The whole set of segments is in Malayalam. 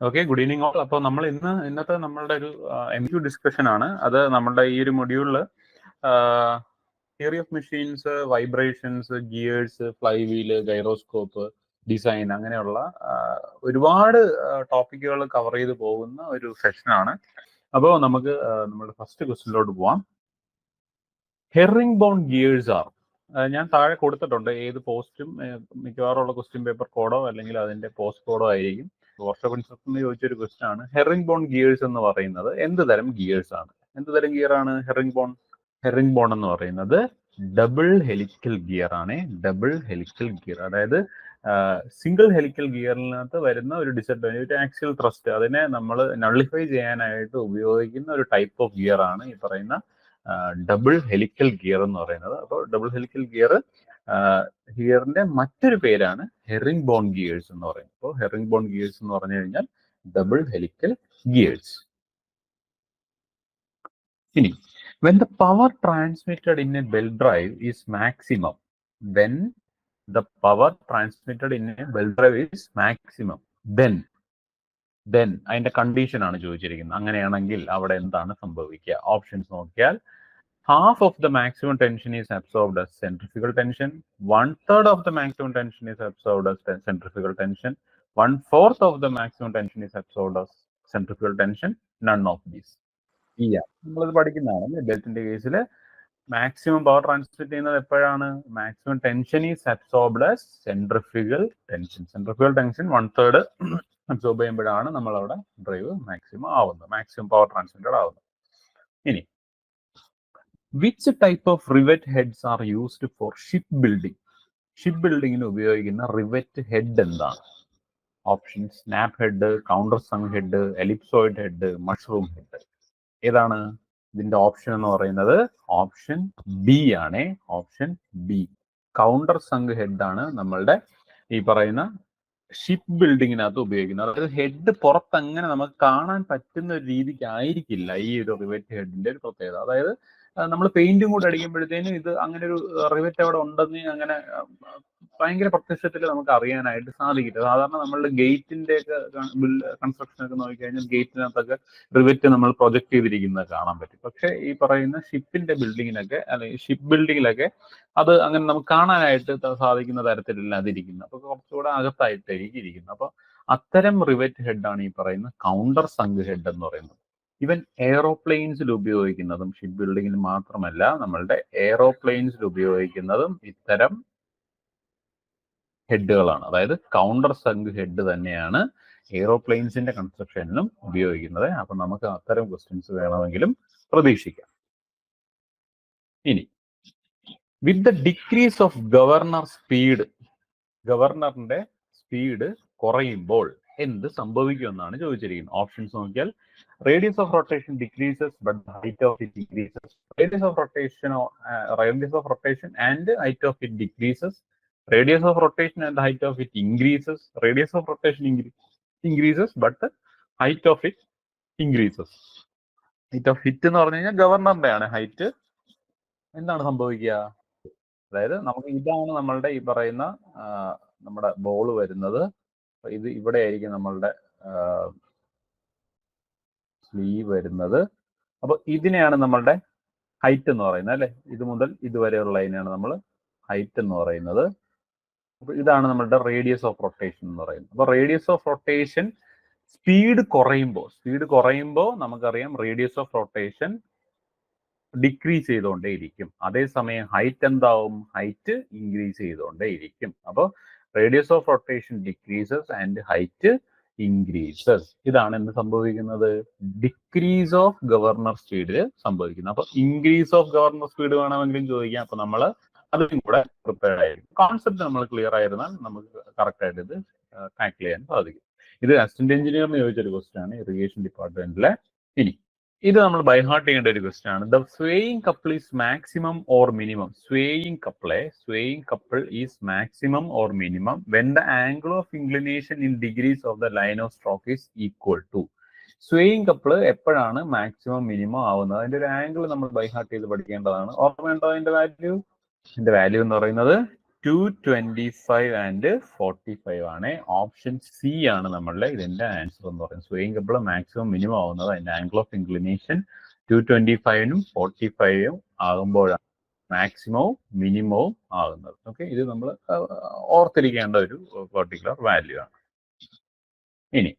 Okay, good evening all. അപ്പോൾ നമ്മൾ ഇന്നത്തെ നമ്മളുടെ ഒരു MQ ഡിസ്കഷൻ ആണ്. അത് നമ്മളുടെ ഈ ഒരു മൊഡ്യൂളിൽ theory of machines, vibrations, gears, fly wheel, gyroscope, design, അങ്ങനെയുള്ള ഒരുപാട് ടോപ്പിക്കുകൾ കവർ ചെയ്ത് പോകുന്ന ഒരു സെഷനാണ്. അപ്പോൾ നമുക്ക് നമ്മുടെ ഫസ്റ്റ് ക്വസ്റ്റ്യനിലോട്ട് പോവാം. ഹെറിംഗ് ബോൺ ഗിയേഴ്സ് ആർ, ഞാൻ താഴെ കൊടുത്തിട്ടുണ്ട്. ഏത് പോസ്റ്റും മിക്കവാറും ഉള്ള ക്വസ്റ്റ്യൻ പേപ്പർ കോഡോ അല്ലെങ്കിൽ അതിന്റെ പോസ്റ്റ് കോഡോ ആയിരിക്കും. വർഷോപ്പ് ഇൻസ്ട്രക്ടറിന് ചോദിച്ചൊരു ക്വസ്റ്റ്യൻ ആണ്. ഹെറിംഗ് ബോൺ ഗിയേഴ്സ് എന്ന് പറയുന്നത് എന്ത് തരം ഗിയേഴ്സ് ആണ്? എന്ത് തരം ഗിയർ ആണ് ഹെറിംഗ് ബോൺ? ഹെറിംഗ് ബോൺ എന്ന് പറയുന്നത് ഡബിൾ ഹെലിക്കൽ ഗിയർ ആണ്. ഡബിൾ ഹെലിക്കൽ ഗിയർ, അതായത് സിംഗിൾ ഹെലിക്കൽ ഗിയറിനകത്ത് വരുന്ന ഒരു ഡിസഡ്വാൻറ്റേജ്, ഒരു ആക്സിയൽ ത്രസ്റ്റ്, അതിനെ നമ്മൾ നള്ളിഫൈ ചെയ്യാനായിട്ട് ഉപയോഗിക്കുന്ന ഒരു ടൈപ്പ് ഓഫ് ഗിയർ ആണ് ഈ പറയുന്ന ഡബിൾ ഹെലിക്കൽ ഗിയർ എന്ന് പറയുന്നത്. അപ്പോൾ ഡബിൾ ഹെലിക്കൽ ഗിയറിന്റെ മറ്റൊരു പേരാണ് ഹെറിംഗ് ബോൺ ഗിയേഴ്സ് എന്ന് പറയുന്നത്. അപ്പോൾ ഹെറിംഗ് ബോൺ ഗിയേഴ്സ് എന്ന് പറഞ്ഞു കഴിഞ്ഞാൽ ഡബിൾ ഹെലിക്കൽ ഗിയേഴ്സ്. ഇനി, when the power transmitted in a belt drive is maximum, then the power transmitted in a belt drive is maximum, then അതിന്റെ കണ്ടീഷൻ ആണ് ചോദിച്ചിരിക്കുന്നത്. അങ്ങനെയാണെങ്കിൽ അവിടെ എന്താണ് സംഭവിക്കുക? ഓപ്ഷൻസ് നോക്കിയാൽ, half of the maximum tension is absorbed as centrifugal tension, 1/3 of the maximum tension is absorbed as centrifugal tension, 1/4 of the maximum tension is absorbed as centrifugal tension, none of these. നമ്മളത് പഠിക്കുന്നതാണ്. ബെൽറ്റിന്റെ കേസിൽ മാക്സിമം പവർ ട്രാൻസ്മിറ്റ് ചെയ്യുന്നത് എപ്പോഴാണ്? Maximum tension is absorbed as centrifugal tension. Centrifugal tension 1/3 absorb ചെയ്യുമ്പോഴാണ് നമ്മൾ അവിടെ ഡ്രൈവ് മാക്സിമം ആവുന്നത്, മാക്സിമം പവർ ട്രാൻസ്മിറ്റഡ് ആവുന്നത്. ഇനി, which type of rivet heads are used for ship building? Ship ബിൽഡിങ്ങിന് ഉപയോഗിക്കുന്ന റിവറ്റ് ഹെഡ് എന്താണ്? Option: snap head, countersunk head, ellipsoid head, mushroom head. ഏതാണ് ഇതിന്റെ ഓപ്ഷൻ എന്ന് പറയുന്നത്? ഓപ്ഷൻ ബി ആണ്. Option B, countersunk head ആണ് നമ്മളുടെ ഈ പറയുന്ന ഷിപ്പ് ബിൽഡിങ്ങിനകത്ത് ഉപയോഗിക്കുന്നത്. അതായത് ഹെഡ് പുറത്ത് അങ്ങനെ നമുക്ക് കാണാൻ പറ്റുന്ന ഒരു രീതിക്ക് ആയിരിക്കില്ല ഈ ഒരു റിവറ്റ് ഹെഡിന്റെ ഒരു പ്രത്യേകത. അതായത് നമ്മൾ പെയിന്റും കൂടെ അടിക്കുമ്പോഴത്തേനും ഇത് അങ്ങനെ ഒരു റിവറ്റ് അവിടെ ഉണ്ടെന്ന് അങ്ങനെ ഭയങ്കര പ്രത്യക്ഷത്തിൽ നമുക്ക് അറിയാനായിട്ട് സാധിക്കില്ല. സാധാരണ നമ്മളുടെ ഗേറ്റിന്റെ ഒക്കെ കൺസ്ട്രക്ഷൻ ഒക്കെ നോക്കിക്കഴിഞ്ഞാൽ ഗേറ്റിനകത്തൊക്കെ റിവറ്റ് നമ്മൾ പ്രൊജക്ട് ചെയ്തിരിക്കുന്നത് കാണാൻ പറ്റും. പക്ഷെ ഈ പറയുന്ന ഷിപ്പിന്റെ ബിൽഡിങ്ങിനൊക്കെ അല്ലെങ്കിൽ ഷിപ്പ് ബിൽഡിങ്ങിലൊക്കെ അത് അങ്ങനെ നമുക്ക് കാണാനായിട്ട് സാധിക്കുന്ന തരത്തിലല്ല അതിരിക്കുന്നത്. അപ്പൊ കുറച്ചുകൂടെ അകത്തായിട്ടായിരിക്കും ഇരിക്കുന്നത്. അപ്പൊ അത്തരം റിവറ്റ് ഹെഡാണ് ഈ പറയുന്ന കൗണ്ടർ സങ്ക് ഹെഡ് എന്ന് പറയുന്നത്. ഇവൻ എയറോപ്ലെയിൻസിൽ ഉപയോഗിക്കുന്നതും ഷിപ്പ് ബിൽഡിങ്ങിൽ മാത്രമല്ല, നമ്മളുടെ എയറോപ്ലെയിൻസിൽ ഉപയോഗിക്കുന്നതും ഇത്തരം ഹെഡുകളാണ്. അതായത് കൗണ്ടർ സങ്ക് ഹെഡ് തന്നെയാണ് എയറോപ്ലെയിൻസിന്റെ കൺസ്ട്രക്ഷനിലും ഉപയോഗിക്കുന്നത്. അപ്പൊ നമുക്ക് അത്തരം ക്വസ്റ്റ്യൻസ് വേണമെങ്കിലും പ്രതീക്ഷിക്കാം. ഇനി, with the decrease of governor speed, ഗവർണറിന്റെ സ്പീഡ് കുറയുമ്പോൾ എന്ത് സംഭവിക്കുമെന്നാണ് ചോദിച്ചിരിക്കുന്നത്. ഓപ്ഷൻസ് നോക്കിയാൽ, radius of rotation decreases but height of it increases, radius of rotation and height of it decreases, radius of rotation and height of it increases, radius of rotation increases but height of it increases. height of it എന്ന് പറഞ്ഞു കഴിഞ്ഞാൽ ഗവർണറിന്റെ ആണ് ഹൈറ്റ്. എന്താണ് സംഭവിക്കുക? അതായത് നമുക്ക് ഇതാണ് നമ്മളുടെ ഈ പറയുന്ന നമ്മുടെ ബോൾ വരുന്നത്. ഇത് ഇവിടെ ആയിരിക്കും നമ്മളുടെ സ്ലീവ് വരുന്നത്. അപ്പൊ ഇതിനെയാണ് നമ്മളുടെ ഹൈറ്റ് എന്ന് പറയുന്നത്, അല്ലെ? ഇത് മുതൽ ഇതുവരെയുള്ള ലൈനാണ് നമ്മൾ ഹൈറ്റ് എന്ന് പറയുന്നത്. അപ്പൊ ഇതാണ് നമ്മളുടെ റേഡിയസ് ഓഫ് റൊട്ടേഷൻ എന്ന് പറയുന്നത്. അപ്പൊ റേഡിയസ് ഓഫ് റൊട്ടേഷൻ സ്പീഡ് കുറയുമ്പോൾ നമുക്കറിയാം റേഡിയസ് ഓഫ് റൊട്ടേഷൻ ഡിക്രീസ് ചെയ്തുകൊണ്ടേയിരിക്കും. അതേസമയം ഹൈറ്റ് എന്താവും? ഹൈറ്റ് ഇൻക്രീസ് ചെയ്തുകൊണ്ടേയിരിക്കും. അപ്പോൾ radius of rotation decreases and height increases. ഇതാണ് എന്ത് സംഭവിക്കുന്നത്? ഡിക്രീസ് ഓഫ് ഗവർണർ സ്പീഡിൽ സംഭവിക്കുന്നത്. അപ്പൊ ഇൻക്രീസ് ഓഫ് ഗവർണർ സ്പീഡ് വേണമെങ്കിലും ചോദിക്കാം. അപ്പൊ നമ്മൾ അതും കൂടെ പ്രിപ്പയർഡ് ആയിരിക്കും. കോൺസെപ്റ്റ് നമ്മൾ ക്ലിയർ ആയിരുന്നാൽ നമുക്ക് കറക്റ്റ് ആയിട്ട് ഇത് ടാക്കിൾ ചെയ്യാൻ സാധിക്കും. ഇത് അസിസ്റ്റന്റ് എഞ്ചിനീയറിന് ചോദിച്ചൊരു ക്വസ്റ്റ്യൻ ആണ്, ഇറിഗേഷൻ ഡിപ്പാർട്ട്മെന്റിലെ. ഇനി, ഇത് നമ്മൾ ബൈഹാർട്ട് ചെയ്യേണ്ട ഒരു ക്വസ്റ്റ്യൻ ആണ്. The swaying couple is maximum or minimum? Swaying couple is maximum or minimum when the angle of inclination in degrees of the line of stroke is equal to. Swaying couple എപ്പോഴാണ് മാക്സിമം മിനിമം ആവുന്നത്? അതിന്റെ ഒരു ആംഗിൾ നമ്മൾ ബൈഹാർട്ട് ചെയ്ത് പഠിക്കേണ്ടതാണ്. ഓർമ്മയുണ്ടോ അതിന്റെ വാല്യൂ? ഇതിന്റെ വാല്യൂ എന്ന് പറയുന്നത് 225 ആൻഡ് 45 ആണ്. ഓപ്ഷൻ സി ആണ് നമ്മളുടെ ഇതിന്റെ ആൻസർ എന്ന് പറയുന്നത്. സ്വയിങ് കപ്പിൾ മാക്സിമം മിനിമം ആവുന്നത് അതിന്റെ ആംഗിൾ ഓഫ് ഇൻക്ലിനേഷൻ 225നും 45നും ആകുമ്പോഴാണ് മാക്സിമവും മിനിമവും ആകുന്നത്. ഓക്കെ, ഇത് നമ്മൾ ഓർത്തിരിക്കേണ്ട ഒരു പെർട്ടിക്കുലർ വാല്യൂ ആണ്. ഇനി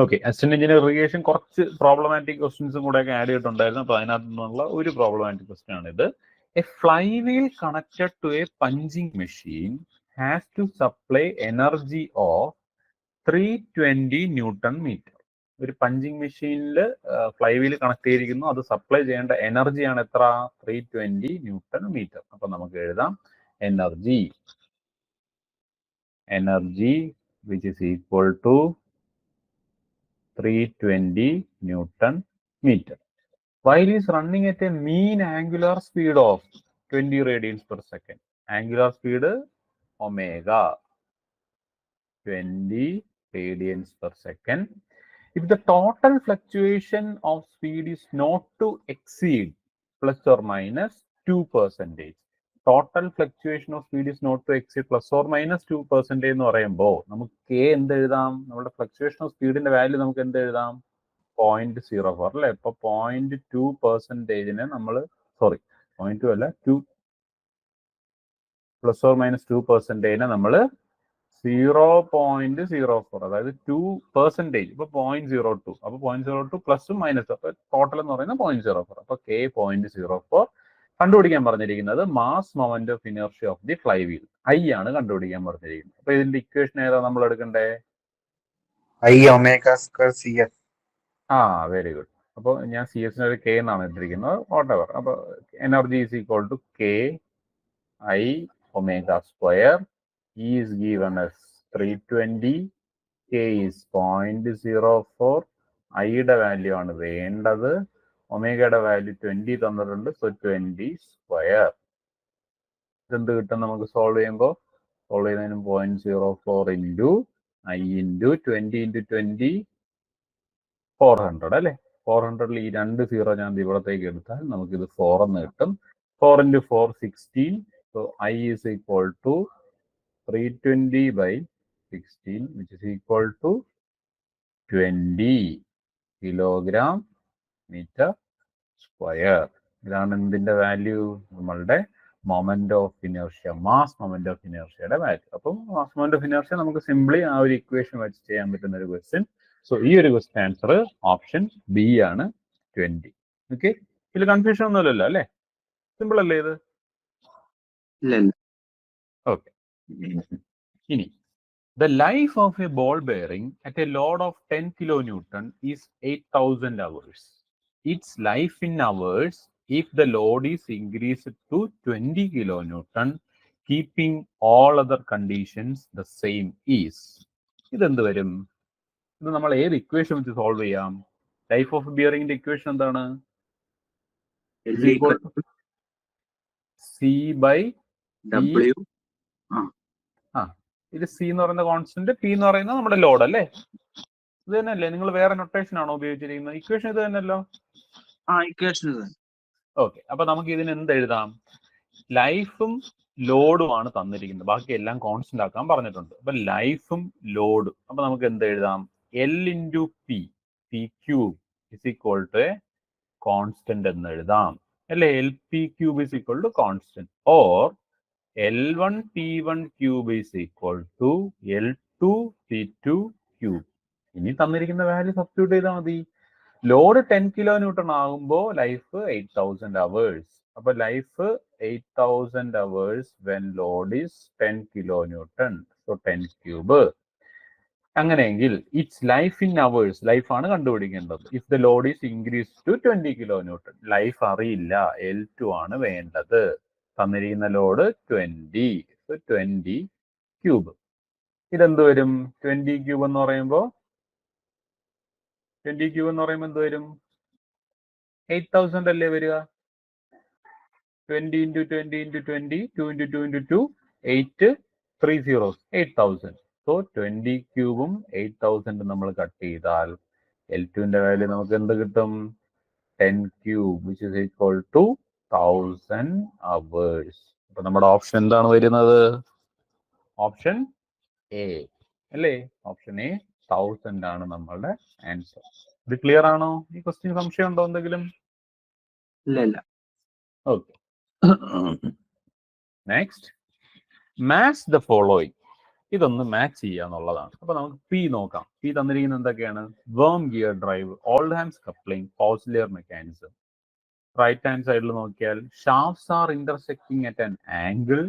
ഓക്കെ, അസിസ്റ്റന്റ് എഞ്ചിനീയർ ഇറിഗേഷൻ കുറച്ച് പ്രോബ്ലമാറ്റിക് ക്വസ്റ്റ്യൻസും കൂടെ ഒക്കെ ആഡ് ചെയ്തിട്ടുണ്ടായിരുന്നു. അപ്പൊ അതിനകത്ത് നിന്നുള്ള ഒരു പ്രോബ്ലമാറ്റിക് ക്വസ്റ്റ്യൻ ആണ് ഇത്. A flywheel connected to a punching machine has to supply energy of 320 newton metre. ഒരു പഞ്ചിങ് മെഷീനിൽ ഫ്ലൈവീൽ കണക്ട് ചെയ്തിരിക്കുന്നു, അത് സപ്ലൈ ചെയ്യേണ്ട എനർജിയാണ് എത്ര? 320 ന്യൂട്ടൺ മീറ്റർ. അപ്പൊ നമുക്ക് എഴുതാം energy which is equal to 320 newton metre. While is running at a mean angular speed of 20 radians per second. Angular speed omega 20 radians per second. If the total fluctuation of speed is not to exceed plus or minus 2%. Total fluctuation of speed is not to exceed plus or minus 2% എന്ന് പറയുമ്പോൾ നമുക്ക് k എന്ത് എഴുതാം? നമ്മുടെ ഫ്ലക്ച്വേഷൻ ഓഫ് സ്പീഡിന്റെ വാല്യൂ നമുക്ക് എന്ത് എഴുതാം? 0.04 അല്ലെ. ഇപ്പൊ 0.2%നെ നമ്മൾ 0.2 അല്ല 2 പ്ലസ് ഓർ മൈനസ് 2%നെ നമ്മൾ 0.04, അതായത് 2%. ഇപ്പൊ 0.02. അപ്പൊ 0.02 പ്ലസും മൈനസും, അപ്പൊ ടോട്ടൽ എന്ന് പറയുന്നത് 0.04. അപ്പൊ k 0.04 കണ്ടുപിടിക്കാൻ പറഞ്ഞിരിക്കുന്നത് mass moment of inertia of the fly wheel I ആണ് കണ്ടുപിടിക്കാൻ പറഞ്ഞിരിക്കുന്നത്. അപ്പൊ ഇതിന്റെ ഇക്വേഷൻ ഏതാ നമ്മൾ എടുക്കണ്ടേ? I omega square CF. Very good. അപ്പോൾ ഞാൻ സി എസിന് ഒരു കെ എന്നാണ് ഇട്ടിരിക്കുന്നത്. Whatever. അപ്പൊ energy is equal to K I omega square. E is given as 320, K is 0.04. ഐയുടെ വാല്യൂ ആണ് വേണ്ടത്. ഒമേഗയുടെ വാല്യൂ 20 തന്നിട്ടുണ്ട്. So 20 square. ഇതെന്ത് കിട്ടും നമുക്ക് സോൾവ് ചെയ്യുമ്പോൾ? സോൾവ് ചെയ്യുന്നതിന് 0.04 ഇൻറ്റു ഐ ഇൻറ്റു 20 ഇൻറ്റു 20 400 അല്ലെ. 400ൽ ഈ 2 0 ഞാൻ ഇവിടത്തേക്ക് എടുത്താൽ നമുക്കിത് 4 എന്ന് കിട്ടും. 4 into 4 16. So I is equal to 320 by 16 which is equal to 20 kilogram metre square. ഇതാണ് എന്തിന്റെ വാല്യൂ? നമ്മളുടെ moment of inertia, mass moment of ഇനർഷ്യയുടെ വാല്യൂ. അപ്പം മാസ് മൊമെന്റ് ഓഫ് ഇനർഷ്യ നമുക്ക് സിംപ്ലി ആ ഒരു ഇക്വേഷൻ വെച്ച് ചെയ്യാൻ പറ്റുന്ന ഒരു ക്വസ്റ്റ്യൻ. സോ ഈ ഒരു ക്വസ്റ്റ്യൻ ആൻസർ ഓപ്ഷൻ ബി ആണ് 20. ഓക്കെ, ഇതിൽ കൺഫ്യൂഷൻ ഒന്നുമില്ലല്ലോ അല്ലേ? സിമ്പിൾ അല്ലേ ഇത്? ഓക്കെ. ഇനി the life of a ball bearing at a load of 10 kilonewton is 8,000 hours. Its life in hours if the load is increased to 20 kilonewton keeping all other conditions the same is. ഇതെന്ത് വരും? ഇത് നമ്മൾ ഏത് ഇക്വേഷൻ വെച്ച് സോൾവ് ചെയ്യാം? ലൈഫ് ഓഫ് ബിയറിംഗിന്റെ ഇക്വേഷൻ എന്താണ്? C by W. ഇത് സി എന്ന് പറയുന്ന കോൺസ്റ്റന്റ്, പി എന്ന് പറയുന്നത് നമ്മുടെ ലോഡ് അല്ലേ? ഇത് തന്നെയല്ലേ? നിങ്ങൾ വേറെ നൊട്ടേഷൻ ആണോ ഉപയോഗിച്ചിരിക്കുന്നത്? ഇക്വേഷൻ ഇത് തന്നെയല്ലോ. ഇക്വേഷൻ. ഓക്കെ, അപ്പൊ നമുക്ക് ഇതിന് എന്ത് എഴുതാം? ലൈഫും ലോഡുമാണ് തന്നിരിക്കുന്നത്, ബാക്കി എല്ലാം കോൺസ്റ്റന്റ് ആക്കാൻ പറഞ്ഞിട്ടുണ്ട്. അപ്പൊ ലൈഫും ലോഡും, അപ്പൊ നമുക്ക് എന്ത് എഴുതാം? L into P, P cube is equal to a constant എന്ന് എഴുതാം അല്ലെ? L P cube is equal to constant. Or L1 P1 cube is equal to L2 P2 cube. ഇനി തന്നിരിക്കുന്ന വാല്യൂ സബ്സ്റ്റിറ്റ്യൂട്ട് ചെയ്താൽ മതി. ലോഡ് 10 കിലോ ന്യൂട്ടൺ ആകുമ്പോൾ ലൈഫ് 8,000 hours. അപ്പൊ life 8,000 hours when load is 10 kilo newton. So 10 cube. അങ്ങനെയെങ്കിൽ its life in hours, life ആണ് കണ്ടുപിടിക്കേണ്ടത്. If the load is increase to 20 kilo newton, life അറിയില്ല, L2 ആണ് വേണ്ടത്. തന്നിരിക്കുന്ന ലോഡ് 20. So 20 cube. ഇതെന്ത് വരും? 20 ക്യൂബ് എന്ന് പറയുമ്പോൾ എന്ത് വരും? 8,000 അല്ലേ വരിക? 20 into 20 into 20, 2 into 2 into 2, 8 3 zeros, 8,000. So 20 ക്യൂബും 8,000 നമ്മൾ കട്ട് ചെയ്താൽ L2ന്റെ വാല്യൂ നമുക്ക് എന്ത് കിട്ടും? 10 cube which is equal to 1000 hours. അപ്പൊ നമ്മുടെ ഓപ്ഷൻ എന്താണ് വരുന്നത്? ഓപ്ഷൻ എ അല്ലേ? ഓപ്ഷൻ എ 1000 ആണ് നമ്മളുടെ ആൻസർ. ഇത് ക്ലിയർ ആണോ? ഈ ക്വസ്റ്റ്യൻ സംശയം ഉണ്ടോ എന്തെങ്കിലും? ഇല്ല. Okay. Next, match the following. ഇതൊന്ന് മാച്ച് ചെയ്യുക എന്നുള്ളതാണ്. അപ്പൊ നമുക്ക് പി നോക്കാം. പി തന്നിരിക്കുന്നത് എന്തൊക്കെയാണ്? Worm gear drive, Oldham's coupling, Peaucellier mechanism. Right hand സൈഡിൽ നോക്കിയാൽ shafts are intersecting at an angle,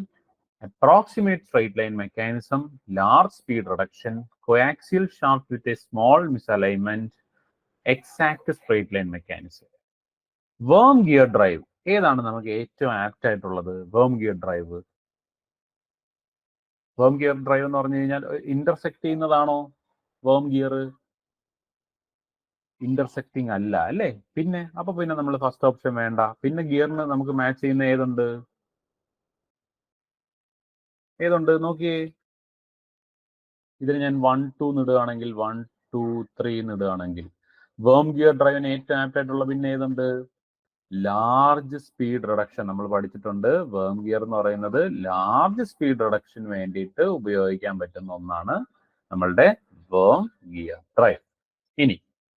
approximate straight line mechanism, large speed reduction, coaxial shaft with a small misalignment, exact straight line mechanism. വേം ഗിയർ ഡ്രൈവ് ഏതാണ് നമുക്ക് ഏറ്റവും ആപ്റ്റ് ആയിട്ടുള്ളത്? വേം ഗിയർ ഡ്രൈവ്. വേം ഗിയർ ഡ്രൈവ് എന്ന് പറഞ്ഞു കഴിഞ്ഞാൽ ഇന്റർസെക്ട് ചെയ്യുന്നതാണോ വേം ഗിയർ? ഇന്റർസെക്ടിങ് അല്ല അല്ലേ? പിന്നെ നമ്മൾ ഫസ്റ്റ് ഓപ്ഷൻ വേണ്ട. പിന്നെ ഗിയറിന് നമുക്ക് മാച്ച് ചെയ്യുന്ന ഏതുണ്ട് നോക്കിയേ. ഇതിന് ഞാൻ 1 2 നിടുകയാണെങ്കിൽ 1 2 3 നിടുകയാണെങ്കിൽ വേം ഗിയർ ഡ്രൈവിന് ഏറ്റവും ആപ്റ്റ് ആയിട്ടുള്ള പിന്നെ ഏതുണ്ട്? Large speed reduction. നമ്മൾ പഠിച്ചിട്ടുണ്ട് വേം ഗിയർ എന്ന് പറയുന്നത് ലാർജ് സ്പീഡ് റിഡക്ഷന് വേണ്ടിയിട്ട് ഉപയോഗിക്കാൻ പറ്റുന്ന ഒന്നാണ് നമ്മളുടെ വേം ഗിയർ ഡ്രൈവ്. ഇനി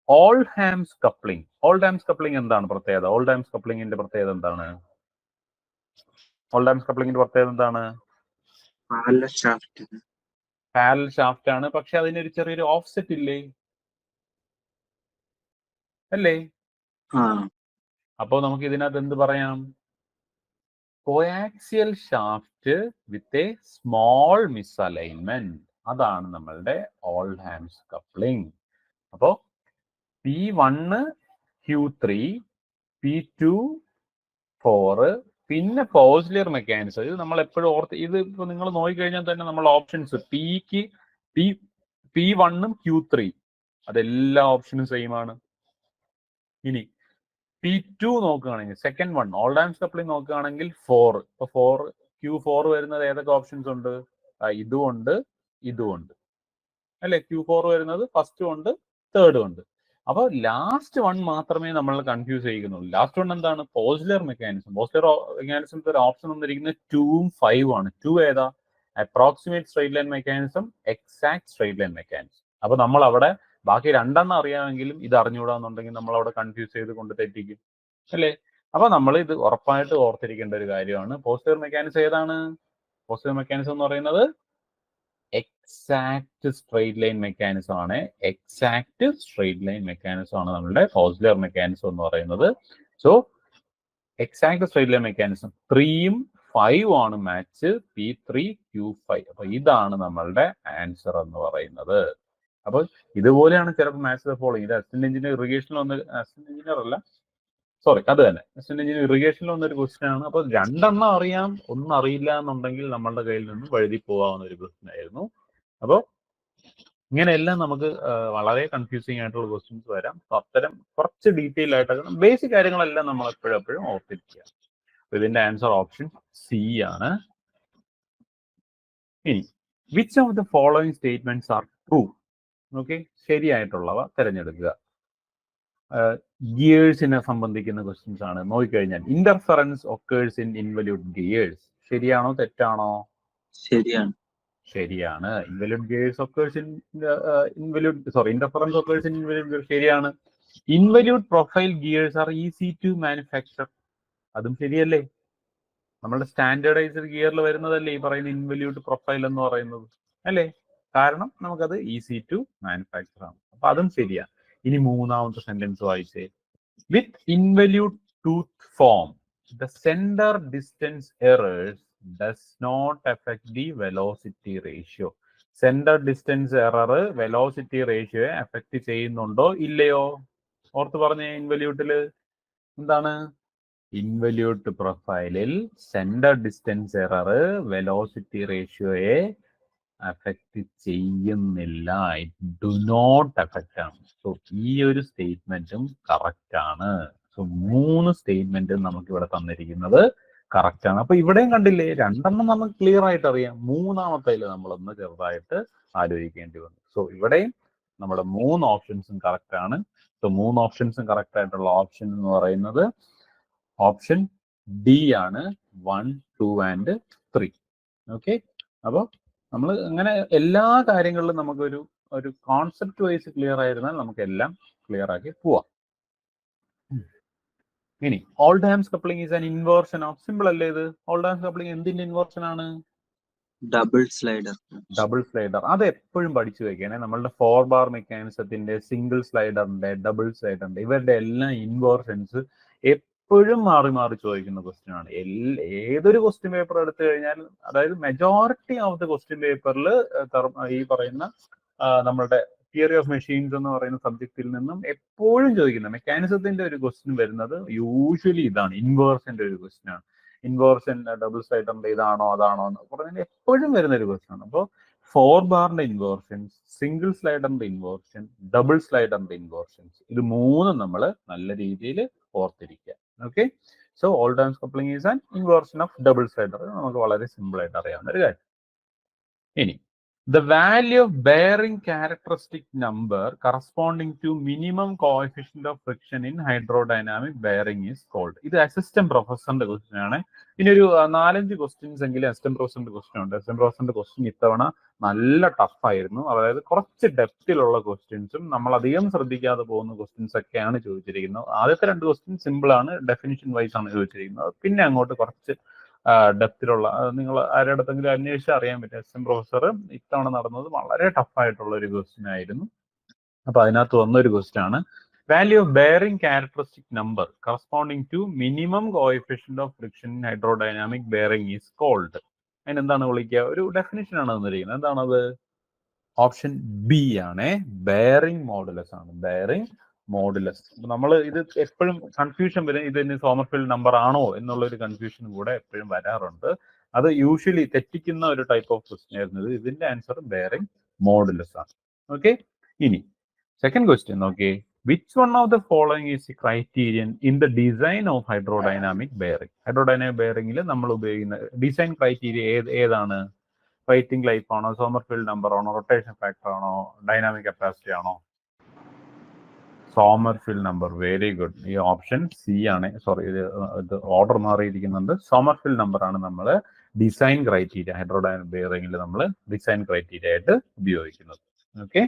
ഓൾഡ്ഹാംസ് കപ്ലിംഗ്. ഓൾഡ്ഹാംസ് കപ്ലിംഗ് എന്താണ് പ്രത്യേകത? ഓൾഡ്ഹാംസ് കപ്ലിംഗിന്റെ പ്രത്യേകത എന്താണ്? ഓൾഡ്ഹാംസ് കപ്ലിംഗിന്റെ പ്രത്യേകത എന്താണ്? പാരലൽ ഷാഫ്റ്റ് ആണ്, പക്ഷെ അതിനൊരു ചെറിയൊരു ഓഫ്സെറ്റ് ഇല്ലേ അല്ലേ? അപ്പോ നമുക്ക് ഇതിനകത്ത് എന്ത് പറയാം? Coaxial shaft with a small misalignment. അതാണ് നമ്മളുടെ ഓൾഡ്ഹാംസ് കപ്ലിംഗ്. അപ്പോ P1 Q3, P2 4, പിന്നെ പോസിലിയർ മെക്കാനിസം. ഇത് നമ്മൾ എപ്പോഴും ഓർത്ത്, ഇത് ഇപ്പൊ നിങ്ങൾ നോക്കിക്കഴിഞ്ഞാൽ തന്നെ നമ്മൾ ഓപ്ഷൻസ് P1 Q3 അതെല്ലാ ഓപ്ഷനും സെയിം ആണ്. ഇനി P2 നോക്കുകയാണെങ്കിൽ സെക്കൻഡ് വൺ ഓൾഡ്ഹാംസ് കപ്ലിംഗ് നോക്കുകയാണെങ്കിൽ 4. ഇപ്പൊ Q4 വരുന്നത് ഏതൊക്കെ ഓപ്ഷൻസ് ഉണ്ട്? ഇതുമുണ്ട്, ഇതുമുണ്ട് അല്ലെ? Q4 വരുന്നത് ഫസ്റ്റും ഉണ്ട്, തേർഡും ഉണ്ട്. അപ്പൊ ലാസ്റ്റ് വൺ മാത്രമേ നമ്മൾ കൺഫ്യൂസ് ചെയ്യുന്നുള്ളൂ. ലാസ്റ്റ് വൺ എന്താണ്? പോസിലിയർ മെക്കാനിസം. പോസിലിയർ മെക്കാനിസത്തിന്റെ ഒരു ഓപ്ഷൻ വന്നിരിക്കുന്നത് 2ഉം 5ഉം ആണ്. 2 ഏതാ? Approximate straight line mechanism, exact straight line mechanism. അപ്പൊ നമ്മൾ അവിടെ ബാക്കി രണ്ടെണ്ണം അറിയാമെങ്കിലും ഇത് അറിഞ്ഞുകൂടാന്നുണ്ടെങ്കിൽ നമ്മൾ അവിടെ കൺഫ്യൂസ് ചെയ്ത് കൊണ്ട് തെറ്റിക്കും അല്ലേ? അപ്പൊ നമ്മൾ ഇത് ഉറപ്പായിട്ട് ഓർത്തിരിക്കേണ്ട ഒരു കാര്യമാണ്. പോസിലിയർ മെക്കാനിസം ഏതാണ്? പോസിലിയർ മെക്കാനിസം എന്ന് പറയുന്നത് എക്സാക്ട് സ്ട്രെയിറ്റ് ലൈൻ മെക്കാനിസം ആണ്. എക്സാക്ട് സ്ട്രെയിറ്റ് ലൈൻ മെക്കാനിസം ആണ് നമ്മളുടെ പോസിലിയർ മെക്കാനിസം എന്ന് പറയുന്നത്. So exact straight line mechanism 3ഉം 5ഉം ആണ് മാച്ച്. P3 Q5. അപ്പൊ ഇതാണ് നമ്മളുടെ ആൻസർ എന്ന് പറയുന്നത്. അപ്പൊ ഇതുപോലെയാണ് ചിലപ്പോൾ മാത്സ് ഫോളോയിങ്. ഇത് അസിസ്റ്റന്റ് എഞ്ചിനീയർ ഇറിഗേഷനിൽ വന്ന, അസിസ്റ്റന്റ് എഞ്ചിനീയർ അല്ല, സോറി, അത് തന്നെ അസിസ്റ്റന്റ് എഞ്ചിനീയർ ഇറിഗേഷനിൽ വന്നൊരു ക്വസ്റ്റ്യൻ ആണ്. അപ്പൊ രണ്ടെണ്ണം അറിയാം, ഒന്നും അറിയില്ല എന്നുണ്ടെങ്കിൽ നമ്മളുടെ കയ്യിൽ നിന്നും വഴുതി പോകാവുന്ന ഒരു ക്വസ്റ്റ്യൻ ആയിരുന്നു. അപ്പോൾ ഇങ്ങനെയെല്ലാം നമുക്ക് വളരെ കൺഫ്യൂസിങ് ആയിട്ടുള്ള ക്വസ്റ്റ്യൻസ് വരാം. അപ്പൊ അത്തരം കുറച്ച് ഡീറ്റെയിൽ ആയിട്ടൊക്കെ ബേസിക് കാര്യങ്ങളെല്ലാം നമ്മൾ എപ്പോഴും ഓർത്തിരിക്കുക. അപ്പൊ ഇതിന്റെ ആൻസർ ഓപ്ഷൻ സി ആണ്. ഇനി which of the following statements are true? Okay, ശരിയായിട്ടുള്ളവ തിരഞ്ഞെടുക്കുക. ഗിയേഴ്സിനെ സംബന്ധിക്കുന്ന ക്വസ്റ്റ്യൻസ് ആണ്. നോക്കിക്കഴിഞ്ഞാൽ interference occurs in involute gears. ശരിയാണോ തെറ്റാണോ? ശരിയാണ്. Involute gears occurs in interference occurs in involute gears ശരിയാണ്. Involute profile gears are easy to manufacture. അതും ശരിയല്ലേ? നമ്മുടെ സ്റ്റാൻഡേർഡൈസ്ഡ് ഗിയറിൽ വരുന്നതല്ലേ ഈ പറയുന്ന ഇൻവല്യൂട്ട് പ്രൊഫൈൽ എന്ന് പറയുന്നത് അല്ലേ? കാരണം നമുക്കത് ഈസി ടു മാനുഫാക്ചർ ആണ്. അപ്പൊ അതും ശരിയാണ്. ഇനി മൂന്നാമത്തെ സെന്റൻസ് വായിച്ചേ. With involute tooth form the centre distance errors does not effect the velocity ratio. Centre distance error velocity റേഷ്യോയെ എഫക്ട് ചെയ്യുന്നുണ്ടോ ഇല്ലയോ? ഓർത്ത് പറഞ്ഞേ. ഇൻവല്യൂട്ടില് എന്താണ്? ഇൻവല്യൂട്ട് പ്രൊഫൈലിൽ സെന്റർ ഡിസ്റ്റൻസ് എറർ വെലോസിറ്റി റേഷ്യോയെ അഫക്റ്റ് ചെയ്യുന്നില്ല. ഇറ്റ് ഡു നോട്ട് എഫക്റ്റ് ആണ്. സോ ഈ ഒരു സ്റ്റേറ്റ്മെന്റും കറക്റ്റ് ആണ്. സോ 3 സ്റ്റേറ്റ്മെന്റും നമുക്ക് ഇവിടെ തന്നിരിക്കുന്നത് കറക്റ്റ് ആണ്. അപ്പൊ ഇവിടെയും കണ്ടില്ലേ, രണ്ടെണ്ണം നമുക്ക് ക്ലിയർ ആയിട്ട് അറിയാം. മൂന്നാമത്തേൽ നമ്മളൊന്ന് ചെറുതായിട്ട് ആലോചിക്കേണ്ടി വന്നു. സോ ഇവിടെയും നമ്മുടെ 3 ഓപ്ഷൻസും കറക്റ്റ് ആണ്. സോ 3 ഓപ്ഷൻസും കറക്റ്റ് ആയിട്ടുള്ള ഓപ്ഷൻ എന്ന് പറയുന്നത് ഓപ്ഷൻ ഡി ആണ് 1, 2 ആൻഡ് 3. ഓക്കെ, അപ്പോൾ നമ്മൾ അങ്ങനെ എല്ലാ കാര്യങ്ങളിലും നമുക്കൊരു കോൺസെപ്റ്റ് വൈസ് ക്ലിയർ ആയിരുന്നാൽ നമുക്ക് എല്ലാം ക്ലിയർ ആക്കി പോവാം. ഇനി Oldham's coupling is an inversion of, simple അല്ലേ ഇത്? ഓൾഡഹാംസ് കപ്ലിംഗ് എന്തിന്റെ ഇൻവേർഷൻ ആണ്? Double slider. Double slider. അത് എപ്പോഴും പഠിച്ചു വെക്കണേ. നമ്മളുടെ 4 ബാർ മെക്കാനിസത്തിന്റെ, സിംഗിൾ സ്ലൈഡറിന്റെ, ഡബിൾ സ്ലൈഡറിന്റെ, ഇവരുടെ എല്ലാം ഇൻവേർഷൻസ് എപ്പോഴും മാറി മാറി ചോദിക്കുന്ന ക്വസ്റ്റ്യൻ ആണ്. ഏതൊരു ക്വസ്റ്റ്യൻ പേപ്പർ എടുത്തു കഴിഞ്ഞാൽ, അതായത് മെജോറിറ്റി ഓഫ് ദ ക്വസ്റ്റ്യൻ പേപ്പറിൽ ഈ പറയുന്ന നമ്മളുടെ തിയറി ഓഫ് മെഷീൻസ് എന്ന് പറയുന്ന സബ്ജക്റ്റിൽ നിന്നും എപ്പോഴും ചോദിക്കുന്ന മെക്കാനിസത്തിന്റെ ഒരു ക്വസ്റ്റ്യൻ വരുന്നത് യൂഷ്വലി ഇതാണ്, ഇൻവേർഷന്റെ ഒരു ക്വസ്റ്റ്യൻ ആണ്. ഇൻവേർഷൻ ഡബിൾ സ്ലൈഡറിന്റെ ഇതാണോ അതാണോ എന്ന് പറഞ്ഞാൽ എപ്പോഴും വരുന്ന ഒരു ക്വസ്റ്റ്യൻ ആണ്. അപ്പോൾ 4 ബാറിന്റെ ഇൻവേർഷൻസ്, സിംഗിൾ സ്ലൈഡറിന്റെ ഇൻവേർഷൻ, ഡബിൾ സ്ലൈഡറിന്റെ ഇൻവേർഷൻസ്, ഇത് മൂന്നും നമ്മൾ നല്ല രീതിയിൽ ഓർത്തിരിക്കുക. Okay, so Oldham's coupling is an inversion of double slider. നമുക്ക് വളരെ സിമ്പിൾ ആയിട്ട് അറിയാവുന്ന ഒരു കാര്യം. ഇനി the value of bearing characteristic number corresponding to minimum coefficient of friction in hydrodynamic bearing is called. ഇത് അസിസ്റ്റന്റ് പ്രൊഫസറിന്റെ ക്വസ്റ്റ്യൻ ആണ്. ഇനി ഒരു 4-5 ക്വസ്റ്റ്യൻസ് എങ്കിലും അസിസ്റ്റന്റ് പ്രൊഫസറിന്റെ ക്വസ്റ്റ്യൻ ഉണ്ട്. അസിസ്റ്റന്റ് പ്രൊഫസറിന്റെ ക്വസ്റ്റ്യൻ ഇത്തവണ നല്ല ടഫ് ആയിരുന്നു. അതായത് കുറച്ച് ഡെപ്തിലുള്ള ക്വസ്റ്റ്യൻസും നമ്മൾ അധികം ശ്രദ്ധിക്കാതെ പോകുന്ന ക്വസ്റ്റ്യൻസ് ഒക്കെയാണ് ചോദിച്ചിരിക്കുന്നത്. ആദ്യത്തെ 2 ക്വസ്റ്റ്യൻ സിമ്പിൾ ആണ്, ഡെഫിനിഷൻ വൈസ് ആണ് ചോദിച്ചിരിക്കുന്നത്. പിന്നെ അങ്ങോട്ട് കുറച്ച് ഡെപ്തിലുള്ള, നിങ്ങൾ ആരുടെങ്കിലും അന്വേഷിച്ച് അറിയാൻ പറ്റും. അസിസ്റ്റന്റ് പ്രൊഫസർ ഇത്തവണ നടന്നത് വളരെ ടഫായിട്ടുള്ള ഒരു ക്വസ്റ്റ്യൻ ആയിരുന്നു. അപ്പൊ അതിനകത്ത് വന്നൊരു ക്വസ്റ്റ്യൻ ആണ് value of bearing characteristic number corresponding to minimum coefficient of friction in hydrodynamic bearing is called. അതിനെന്താണ് വിളിക്കുക? ഒരു ഡെഫിനിഷൻ ആണ് തന്നിരിക്കുന്നത്. എന്താണത്? ഓപ്ഷൻ ബി ആണ്, ബെയറിംഗ് മോഡുലസ് ആണ്. Bearing modulus. നമ്മൾ ഇത് എപ്പോഴും കൺഫ്യൂഷൻ വരും, ഇതിന് സോമർഫീൽഡ് നമ്പർ ആണോ എന്നുള്ള ഒരു കൺഫ്യൂഷൻ കൂടെ എപ്പോഴും വരാറുണ്ട്. അത് യൂഷ്വലി തെറ്റിക്കുന്ന ഒരു ടൈപ്പ് ഓഫ് ക്വസ്റ്റ്യൻ ആയിരുന്നു. ഇതിന്റെ ആൻസർ ബെയറിംഗ് മോഡുലസ് ആണ്. ഓക്കെ, ഇനി സെക്കൻഡ് ക്വസ്റ്റ്യൻ നോക്കി. Which one of the following is criterion in the design of hydrodynamic bearing? Hydrodynamic ബെയറിംഗിൽ നമ്മൾ ഉപയോഗിക്കുന്ന ഡിസൈൻ ക്രൈറ്റീരിയ ഏതാണ്? റൈറ്റിംഗ് ലൈഫ് ആണോ, സോമർഫീൽഡ് നമ്പർ ആണോ, റൊട്ടേഷൻ ഫാക്ടർ ആണോ, ഡൈനാമിക് കപ്പാസിറ്റി ആണോ? Sommerfeld number. Very good. ഈ ഓപ്ഷൻ സി ആണ്. സോറി, ഇത് ഓർഡർ മാറിയിരിക്കുന്നുണ്ട്. സോമർഫീൽഡ് നമ്പർ ആണ് നമ്മൾ ഡിസൈൻ ക്രൈറ്റീരിയ, ഹൈഡ്രോഡൈനാമിക് ബെയറിംഗിൽ നമ്മൾ ഡിസൈൻ ക്രൈറ്റീരിയ ആയിട്ട് ഉപയോഗിക്കുന്നത്. ഓക്കെ,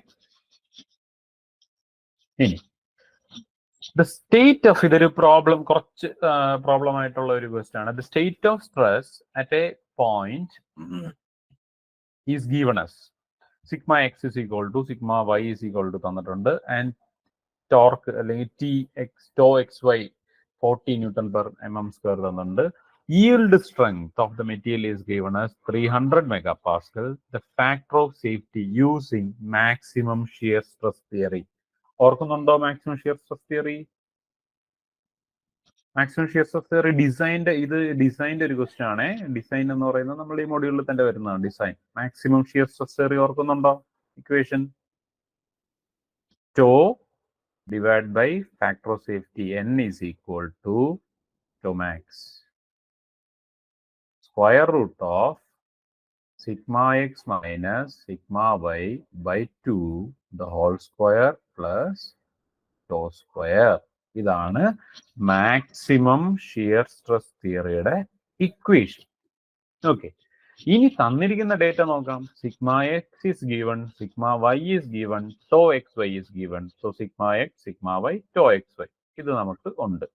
ഇനി ദ സ്റ്റേറ്റ് ഓഫ്, ഇതൊരു പ്രോബ്ലം, കുറച്ച് പ്രോബ്ലം ആയിട്ടുള്ള ഒരു ക്വസ്റ്റ്യൻ ആണ്. The state of stress at a point is given as sigma X is equal to sigma Y is equal to തന്നിട്ടുണ്ട്. ആൻഡ് ടോർക്ക് അല്ലെങ്കിൽ ടോ എക്സ് വൈ 40 Nm² തന്നിട്ടുണ്ട്. Yield strength of the material is given as 300 MPa. The factor of safety using maximum shear stress theory. ഓർക്കുന്നുണ്ടോ maximum shear stress theory? Maximum shear stress theory ഡിസൈൻ്റെ ഒരു ക്വസ്റ്റ്യൻ ആണ്. ഡിസൈൻ എന്ന് പറയുന്നത് നമ്മൾ ഈ മൊഡ്യൂളിൽ തന്നെ വരുന്നതാണ്. Design maximum shear stress theory ഓർക്കുന്നുണ്ടോ? Equation tau divided by factor of safety n is equal to tau max square root of sigma x minus sigma y by 2 the whole square plus tau square. ഇതാണ് മാക്സിമം ഷിയർ സ്ട്രെസ് തിയറിയുടെ ഇക്വേഷൻ. ഓക്കെ, ഇനി തന്നിരിക്കുന്ന ഡേറ്റ നോക്കാം. Sigma x is given, sigma y is given, tau X y is given. So sigma x, sigma y, tau X y ഇത് നമുക്ക് ഉണ്ട്.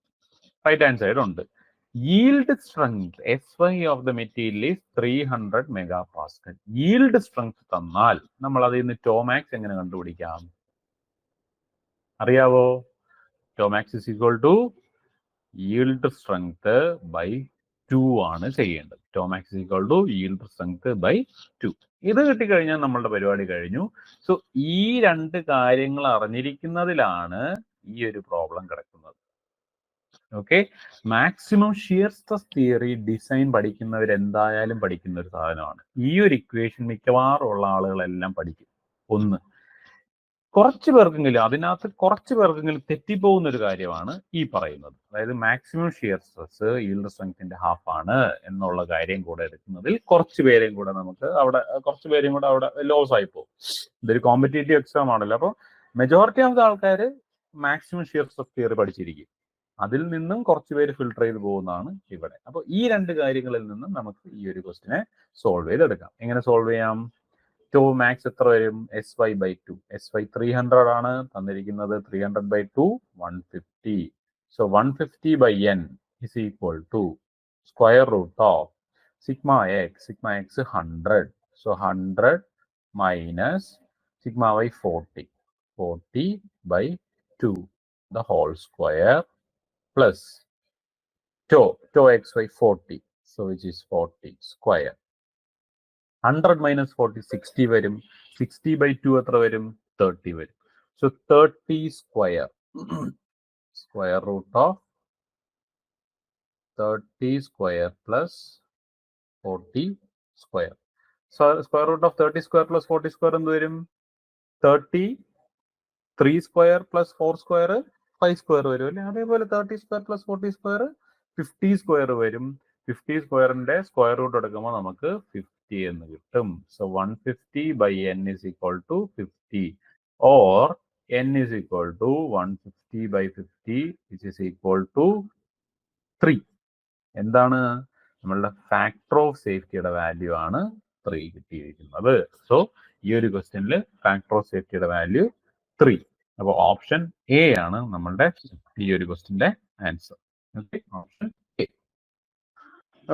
റൈറ്റ് ഹാൻഡ് സൈഡ് ഉണ്ട്. Yield strength SY of the material is 300 MPa. Yield strength തന്നാൽ നമ്മൾ അതിൽ നിന്ന് ടോ മാക്സ് എങ്ങനെ കണ്ടുപിടിക്കാം? അറിയാവോ? Tau max is equal to yield strength by 2 ആണ് ചെയ്യേണ്ടത്. Tau max equal to yield strength by 2. ഇത് കിട്ടിക്കഴിഞ്ഞാൽ നമ്മളുടെ പരിപാടി കഴിഞ്ഞു. സോ ഈ 2 കാര്യങ്ങൾ അറിഞ്ഞിരിക്കുന്നതിലാണ് ഈ ഒരു പ്രോബ്ലം കിടക്കുന്നത്. Okay, maximum shear stress theory design പഠിക്കുന്നവർ എന്തായാലും പഠിക്കുന്ന ഒരു സാധനമാണ്. ഈ ഒരു ഇക്വേഷൻ മിക്കവാറും ഉള്ള ആളുകളെല്ലാം പഠിക്കും. ഒന്ന്, കുറച്ച് പേർക്കെങ്കിലും തെറ്റിപ്പോകുന്ന ഒരു കാര്യമാണ് ഈ പറയുന്നത്. അതായത് മാക്സിമം ഷിയർ സ്ട്രെസ് yield സ്ട്രെങ്ത്തിന്റെ ഹാഫ് ആണ് എന്നുള്ള കാര്യം കൂടെ എടുക്കുന്നതിൽ കുറച്ച് പേരെയും കൂടെ അവിടെ ലോസ് ആയി പോകും. ഇതൊരു കോമ്പറ്റേറ്റീവ് എക്സാം ആണല്ലോ. അപ്പോൾ മെജോറിറ്റി ഓഫ് ദ ആൾക്കാർ മാക്സിമം ഷിയർ സ്ട്രെസ് തിയറി പഠിച്ചിരിക്കും. അതിൽ നിന്നും കുറച്ച് പേര് ഫിൽട്ടർ ചെയ്ത് പോകുന്നതാണ് ഇവിടെ. അപ്പോൾ ഈ രണ്ട് കാര്യങ്ങളിൽ നിന്നും നമുക്ക് ഈ ഒരു ക്വസ്റ്റിനെ സോൾവ് ചെയ്തെടുക്കാം. എങ്ങനെ സോൾവ് ചെയ്യാം? ടോ മാക്സ് എത്ര വരും? sy/2. sy 300 ആണ് തന്നിരിക്കുന്നത്. 300/2 150. So 150/n is equal to square root of sigma x 100. So 100 minus sigma y 40. 40/2 the whole square plus tau xy 40. So which is 40 square. 100 minus 40 60 വരും. 60/2 എത്ര വരും? 30 വരും. So 30 square. Square root of 30 square plus 40 square. So square root of 30 square plus 40 square എന്ത് വരും? 30 3 square plus 4 square 5 square വരും അല്ലേ? അതേപോലെ 30 square plus 40 square 50 square വരും. 50 സ്ക്വയറിന്റെ സ്ക്വയർ റൂട്ട് എടുക്കുമ്പോൾ നമുക്ക് 50 എന്ന് കിട്ടും. So 150/n is equal to 50 or n is equal to 150/50 which is equal to 3. എന്താണ്? നമ്മളുടെ ഫാക്ടർ ഓഫ് സേഫ്റ്റിയുടെ വാല്യൂ ആണ് 3 കിട്ടിയിരിക്കുന്നത്. സോ ഈ ഒരു ക്വസ്റ്റ്യനിൽ ഫാക്ടർ ഓഫ് സേഫ്റ്റിയുടെ വാല്യൂ 3. അപ്പോൾ ഓപ്ഷൻ എ ആണ് നമ്മളുടെ ഈ ഒരു ക്വസ്റ്റ്യന്റെ answer. Okay, option A.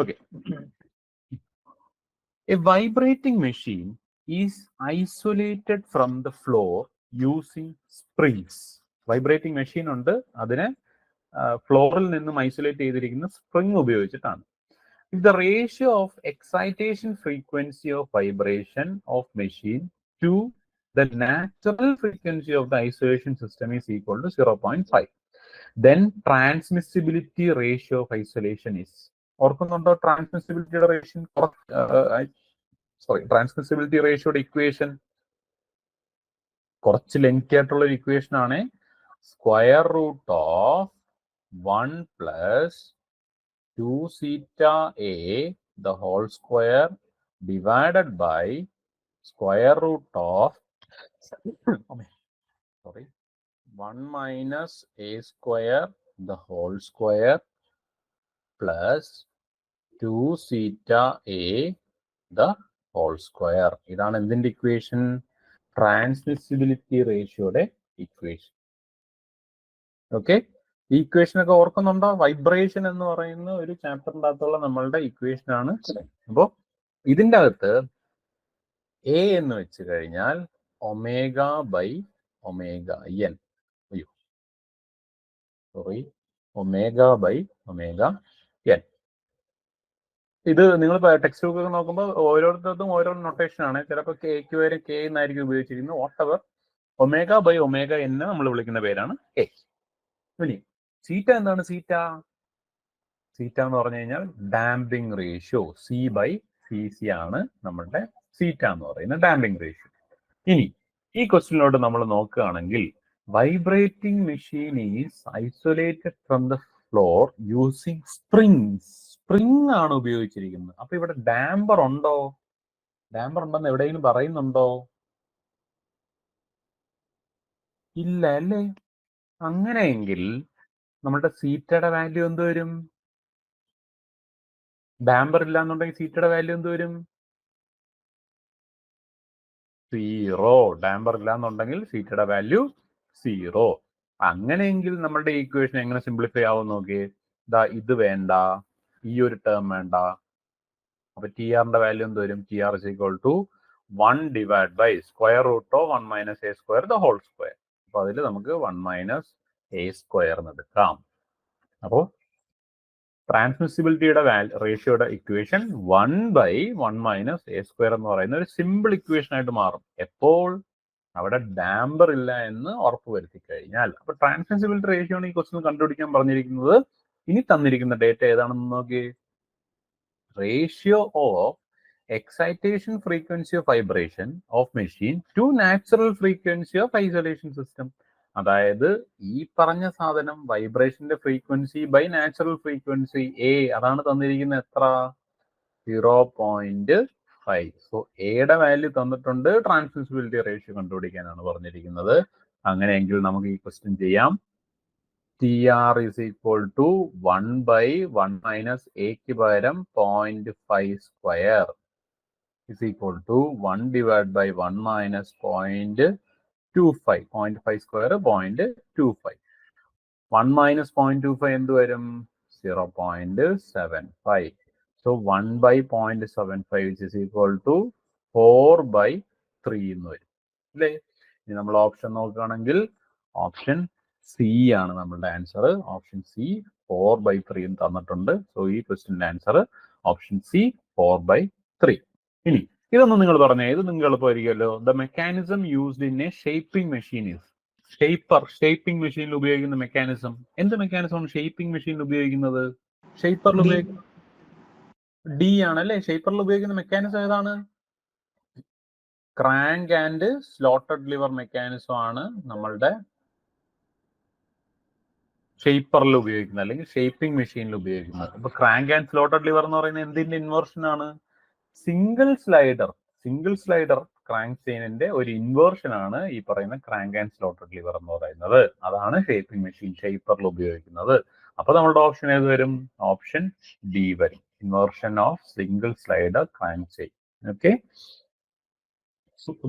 Okay. A vibrating machine is isolated from the floor using springs. Vibrating machine ഉണ്ട്, അതിനെ ഫ്ലോറിൽ നിന്നും ഐസൊലേറ്റ് ചെയ്തിരിക്കുന്ന സ്പ്രിംഗ് ഉപയോഗിച്ചിട്ടാണ്. If the ratio of excitation frequency of vibration of machine to the natural frequency of the isolation system is equal to 0.5, then transmissibility ratio of isolation is. ഓർക്കുന്നുണ്ടോ ട്രാൻസ്മിസിബിലിറ്റിയുടെ റേഷ്യോ? ട്രാൻസ്മിസിബിലിറ്റി റേഷ്യോയുടെ ഇക്വേഷൻ കുറച്ച് ലെങ്തി ആയിട്ടുള്ള ഒരു ഇക്വേഷൻ ആണ്. Square root of 1 plus 2 theta a the whole square divided by square root of 1 minus a square the whole square plus 2 theta a the whole square. ഇതാണ് എന്തിന്റെ ഇക്വേഷൻ? ട്രാൻസ്മിസിബിലിറ്റി റേഷ്യോയുടെ ഇക്വേഷൻ. ഓക്കെ, ഈ ഇക്വേഷൻ ഒക്കെ ഓർക്കുന്നുണ്ടോ? വൈബ്രേഷൻ എന്ന് പറയുന്ന ഒരു ചാപ്റ്ററിന്റെ അകത്തുള്ള നമ്മളുടെ ഇക്വേഷൻ ആണ്. അപ്പോ ഇതിന്റെ അകത്ത് എ എന്ന് വെച്ച് കഴിഞ്ഞാൽ ω/ω(n). ω/ω(n). ഇത് നിങ്ങൾ ടെക്സ്റ്റ് ബുക്ക് ഒക്കെ നോക്കുമ്പോൾ ഓരോരുത്തർക്കും ഓരോ നൊട്ടേഷൻ ആണ്. ചിലപ്പോൾ കെക്ക് വരെ കെ എന്നായിരിക്കും ഉപയോഗിച്ചിരിക്കുന്നത്. വാട്ടെവർ, ω/ω(n) നമ്മൾ വിളിക്കുന്ന പേരാണ് എ. ഇനി സീറ്റ എന്താണ്? സീറ്റ എന്ന് പറഞ്ഞു കഴിഞ്ഞാൽ ഡാമ്പിംഗ് റേഷ്യോ C/Cc ആണ് നമ്മളുടെ സീറ്റ എന്ന് പറയുന്ന ഡാമ്പിംഗ് റേഷ്യോ. ഇനി ഈ ക്വസ്റ്റ്യനിലോട്ട് നമ്മൾ നോക്കുകയാണെങ്കിൽ vibrating machine is isolated from the floor using springs. Spring ആണ് ഉപയോഗിച്ചിരിക്കുന്നത്. അപ്പൊ ഇവിടെ ഡാമ്പർ ഉണ്ടോ? ഡാമ്പർ ഉണ്ടെന്ന് എവിടെയെങ്കിലും പറയുന്നുണ്ടോ? ഇല്ല അല്ലേ? അങ്ങനെയെങ്കിൽ നമ്മളുടെ സീറ്റയുടെ വാല്യൂ എന്ത് വരും? ഡാമ്പർ ഇല്ല എന്നുണ്ടെങ്കിൽ സീറ്റയുടെ വാല്യൂ എന്ത് വരും? 0. ഡാമ്പർ ഇല്ല എന്നുണ്ടെങ്കിൽ സീറ്റയുടെ വാല്യൂ 0. അങ്ങനെയെങ്കിൽ നമ്മളുടെ ഈക്വേഷൻ എങ്ങനെ സിംപ്ലിഫൈ ആവും നോക്കിയേ. ഇത് വേണ്ട, ഈ ഒരു ടേം വേണ്ട. അപ്പൊ ടി ആറിന്റെ വാല്യൂ എന്ത് വരും? T R is equal to 1 divide by square root of 1 minus A square the whole square. അപ്പൊ അതിൽ നമുക്ക് 1 മൈനസ് എ സ്ക്വയർ എന്ന് എടുക്കാം. അപ്പോ ട്രാൻസ്മിസിബിലിറ്റിയുടെ റേഷ്യോയുടെ ഇക്വേഷൻ 1/1 മൈനസ് എ സ്ക്വയർ എന്ന് പറയുന്ന ഒരു സിമ്പിൾ ഇക്വേഷൻ ആയിട്ട് മാറും എപ്പോൾ അവിടെ ഡാമ്പർ ഇല്ല എന്ന് ഉറപ്പ് വരുത്തി കഴിഞ്ഞാൽ. അപ്പൊ ട്രാൻസ്മിസിബിലിറ്റി റേഷ്യോ ആണ് ഈ ക്വസ്റ്റ്യൻ കണ്ടുപിടിക്കാൻ പറഞ്ഞിരിക്കുന്നത്. ഇനി തന്നിരിക്കുന്ന ഡേറ്റ ഏതാണെന്ന് നോക്കി. Ratio of excitation frequency of vibration of machine to natural frequency of isolation system. അതായത് ഈ പറഞ്ഞ സാധനം വൈബ്രേഷന്റെ frequency by natural frequency A, അതാണ് തന്നിരിക്കുന്നത്. എത്ര? 0.5. സോ എയുടെ വാല്യൂ തന്നിട്ടുണ്ട്. ട്രാൻസ്മിസിബിലിറ്റി റേഷ്യോ കണ്ടുപിടിക്കാനാണ് പറഞ്ഞിരിക്കുന്നത്. അങ്ങനെയെങ്കിൽ നമുക്ക് ഈ ക്വസ്റ്റ്യൻ ചെയ്യാം. TR is equal to 1 by 1 minus A പകരം 0.5 square is equal to 1 divided by 1 minus 0.25. 0.5 square 0.25. 1 minus 0.25 എന്ത് വരും? 0.75. So 1 by 0.75 is equal to 4 by 3 എന്ന് വരും അല്ലേ? ഇനി നമ്മൾ ഓപ്ഷൻ നോക്കുകയാണെങ്കിൽ ഓപ്ഷൻ സി ആണ് നമ്മളുടെ ആൻസർ. ഓപ്ഷൻ സി 4 by 3 തന്നിട്ടുണ്ട്. സോ ഈ ക്വസ്റ്റ്യൻ്റെ ആൻസർ ഓപ്ഷൻ സി 4 by 3. ഇനി ഇതൊന്നും നിങ്ങൾ പറഞ്ഞേ, ഇത് നിങ്ങൾക്ക് എളുപ്പമായിരിക്കുമല്ലോ. The mechanism used in a shaping machine is shaping മെഷീനിൽ ഉപയോഗിക്കുന്ന മെക്കാനിസം. എന്ത് മെക്കാനിസമാണ് ഷേപ്പിംഗ് മെഷീനിൽ ഉപയോഗിക്കുന്നത്? ഷേപ്പറിൽ ഉപയോഗിക്കുന്ന ഡി ആണല്ലേ. ഷേപ്പറിൽ ഉപയോഗിക്കുന്ന മെക്കാനിസം ഏതാണ്? Crank and slotted liver mechanism ആണ് നമ്മളുടെ ഷേപ്പറിൽ ഉപയോഗിക്കുന്നത് അല്ലെങ്കിൽ ഷേപ്പിംഗ് മെഷീനിൽ ഉപയോഗിക്കുന്നത്. അപ്പൊ ക്രാങ്ക് ആൻഡ് സ്ലോട്ടഡ് ലിവർ എന്ന് പറയുന്നത് എന്തിന്റെ ഇൻവേർഷൻ ആണ്? സിംഗിൾ സ്ലൈഡർ ക്രാങ്ക് ചെയിനിന്റെ ഒരു ഇൻവേർഷൻ ആണ് ഈ പറയുന്ന ക്രാങ്ക് ആൻഡ് സ്ലോട്ടഡ് ലിവർ എന്ന് പറയുന്നത്. അതാണ് ഷേപ്പിംഗ് മെഷീൻ ഷേപ്പറിൽ ഉപയോഗിക്കുന്നത്. അപ്പൊ നമ്മളുടെ ഓപ്ഷൻ ഏത് വരും? ഓപ്ഷൻ ഡി വരും. Inversion of single slider crank chain. Okay,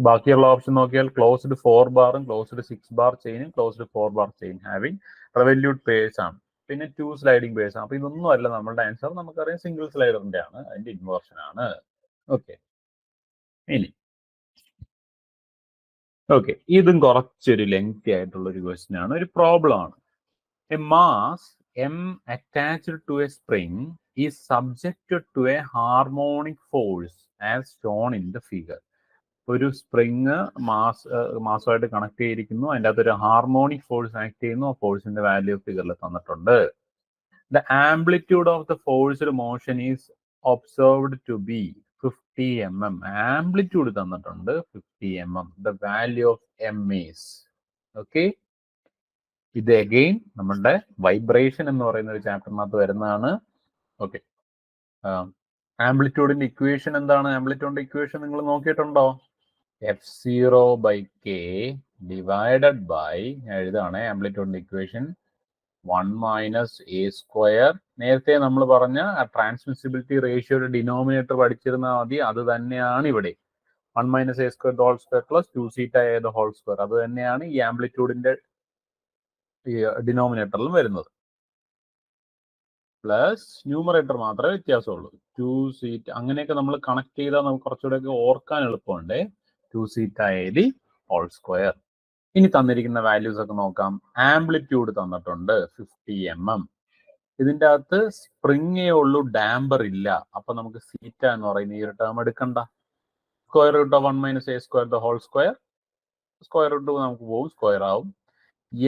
ബാക്കിയുള്ള ഓപ്ഷൻ നോക്കിയാൽ ക്ലോസ്ഡ് 4 ബാറും ക്ലോസ്ഡ് 6 ബാർ ചെയിനും closed 4 bar chain having revolute pairs ആണ്. പിന്നെ 2 സ്ലൈഡിംഗ് പേഴ്സ് ആണ്. അപ്പൊ ഇതൊന്നും അല്ല നമ്മളുടെ ആൻസർ. നമുക്കറിയാം സിംഗിൾ സ്ലൈഡറിന്റെ ആണ്, അതിന്റെ ഇൻവേർഷൻ ആണ്. ഓക്കെ, ഇനി ഓക്കെ, ഇതും കുറച്ചൊരു ലെങ്തി ആയിട്ടുള്ള ഒരു ക്വസ്റ്റ്യൻ ആണ്, ഒരു പ്രോബ്ലം ആണ്. A mass m attached to a spring is subjected to a harmonic force as shown in the figure. ഒരു സ്പ്രിങ് മാസമായിട്ട് കണക്ട് ചെയ്തിരിക്കുന്നു, അതിൻ്റെ അകത്തൊരു ഹാർമോണിക് ഫോഴ്സ് ആക്ട് ചെയ്യുന്നു. ആ ഫോഴ്സിന്റെ വാല്യൂ ഫിഗറിൽ തന്നിട്ടുണ്ട്. The amplitude of the forced motion is observed to be 50 mm. Amplitude തന്നിട്ടുണ്ട് 50 mm. The value of m is. Okay, ഇത് അഗെയിൻ നമ്മളുടെ വൈബ്രേഷൻ എന്ന് പറയുന്ന ഒരു ചാപ്റ്ററിനകത്ത് വരുന്നതാണ്. ഓക്കെ, ആംപ്ലിറ്റ്യൂഡിന്റെ ഇക്വേഷൻ എന്താണ്? ആംപ്ലിറ്റ്യൂഡിന്റെ ഇക്വേഷൻ നിങ്ങൾ നോക്കിയിട്ടുണ്ടോ? F0 by K divided by, ഞാൻ എഴുതാണ് ആംപ്ലിറ്റ്യൂഡിന്റെ ഇക്വേഷൻ, 1 minus A square. നേരത്തെ നമ്മൾ പറഞ്ഞ ട്രാൻസ്മിസിബിലിറ്റി റേഷ്യോയുടെ ഡിനോമിനേറ്റർ പഠിച്ചിരുന്നാൽ മതി. അത് തന്നെയാണ് ഇവിടെ 1 minus A square the whole square plus 2 theta A the whole square. അത് തന്നെയാണ് ഈ ആംപ്ലിറ്റ്യൂഡിന്റെ ഡിനോമിനേറ്ററിലും വരുന്നത്. പ്ലസ് ന്യൂമറേറ്റർ മാത്രമേ വ്യത്യാസമുള്ളൂ. 2 theta അങ്ങനെയൊക്കെ നമ്മൾ കണക്ട് ചെയ്താൽ നമുക്ക് കുറച്ചുകൂടെയൊക്കെ ഓർക്കാൻ എളുപ്പമുണ്ട്. 2 theta A the whole square. ഇനി തന്നിരിക്കുന്ന വാല്യൂസ് ഒക്കെ നോക്കാം. ആംപ്ലിറ്റ്യൂഡ് തന്നിട്ടുണ്ട് 50 mm. ഇതിൻ്റെ അകത്ത് സ്പ്രിങ്ങേ ഉള്ളൂ, ഡാമ്പർ ഇല്ല. അപ്പൊ നമുക്ക് സീറ്റ എന്ന് പറയുന്ന ഈ ഒരു ടേം എടുക്കണ്ട. Square root of 1 minus A square the whole square. Square root നമുക്ക് പോകും, സ്ക്വയർ ആവും.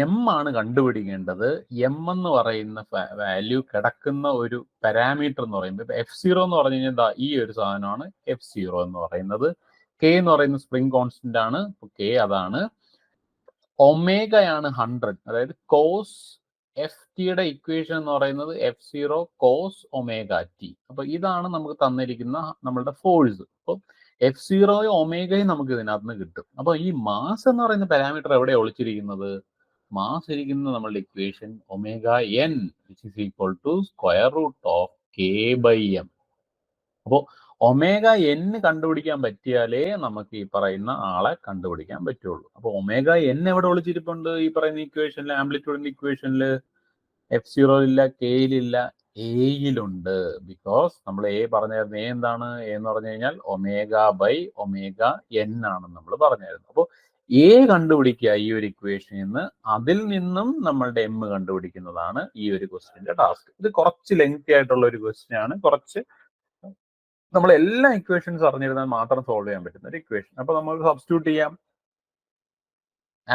എം ആണ് കണ്ടുപിടിക്കേണ്ടത്. എം എന്ന് പറയുന്ന വാല്യൂ കിടക്കുന്ന ഒരു പാരാമീറ്റർ എന്ന് പറയുന്നത് F0 എന്ന് പറഞ്ഞു കഴിഞ്ഞാൽ ഈ ഒരു സാധനമാണ് F0 എന്ന് പറയുന്നത്. K എന്ന് പറയുന്ന സ്പ്രിംഗ് കോൺസ്റ്റന്റ് ആണ്. K അതാണ്. ഒമേഗയാണ് 100. അതായത് കോസ് എഫ് ടിയുടെ ഇക്വേഷൻ എന്ന് പറയുന്നത് F0 കോസ് ഒമേഗ ടി. അപ്പൊ ഇതാണ് നമുക്ക് തന്നിരിക്കുന്ന നമ്മളുടെ ഫോഴ്സ്. അപ്പോൾ F0 ഒമേഗയും നമുക്ക് ഇതിനകത്ത് നിന്ന് കിട്ടും. അപ്പൊ ഈ മാസ് എന്ന് പറയുന്ന പാരാമീറ്റർ എവിടെ ഒളിച്ചിരിക്കുന്നത്? മാസ് ഇരിക്കുന്ന നമ്മളുടെ equation omega N which is equal to square root of K by M. അപ്പോൾ ഒമേഗ എൻ കണ്ടുപിടിക്കാൻ പറ്റിയാലേ നമുക്ക് ഈ പറയുന്ന ആളെ കണ്ടുപിടിക്കാൻ പറ്റുള്ളൂ. അപ്പൊ ഒമേഗ എൻ എവിടെ ഒളിച്ചിരിപ്പുണ്ട്? ഈ പറയുന്ന ഇക്വേഷനിൽ, ആംപ്ലിറ്റ്യൂഡിന്റെ ഇക്വേഷനിൽ F0 ഇല്ല, കെയിലില്ല, എയിലുണ്ട്. ബിക്കോസ് നമ്മൾ എ പറഞ്ഞായിരുന്നു. എ എന്താണ്? എ എന്ന് പറഞ്ഞു കഴിഞ്ഞാൽ ഒമേഗ ബൈ ഒമേഗ എൻ ആണെന്ന് നമ്മൾ പറഞ്ഞായിരുന്നു. അപ്പോൾ എ കണ്ടുപിടിക്കുക ഈ ഒരു ഇക്വേഷനിൽ നിന്ന്, അതിൽ നിന്നും നമ്മളുടെ എം കണ്ടുപിടിക്കുന്നതാണ് ഈ ഒരു ക്വസ്റ്റ്യന്റെ ടാസ്ക്. ഇത് കുറച്ച് ലെങ്തി ആയിട്ടുള്ള ഒരു ക്വസ്റ്റ്യൻ ആണ്. കുറച്ച് നമ്മൾ എല്ലാ ഇക്വേഷൻസ് അറിഞ്ഞിരുന്നാൽ മാത്രം സോൾവ് ചെയ്യാൻ പറ്റുന്ന ഒരു ഇക്വേഷൻ. അപ്പൊ നമ്മൾ സബ്സ്റ്റിറ്റ്യൂട്ട് ചെയ്യാം.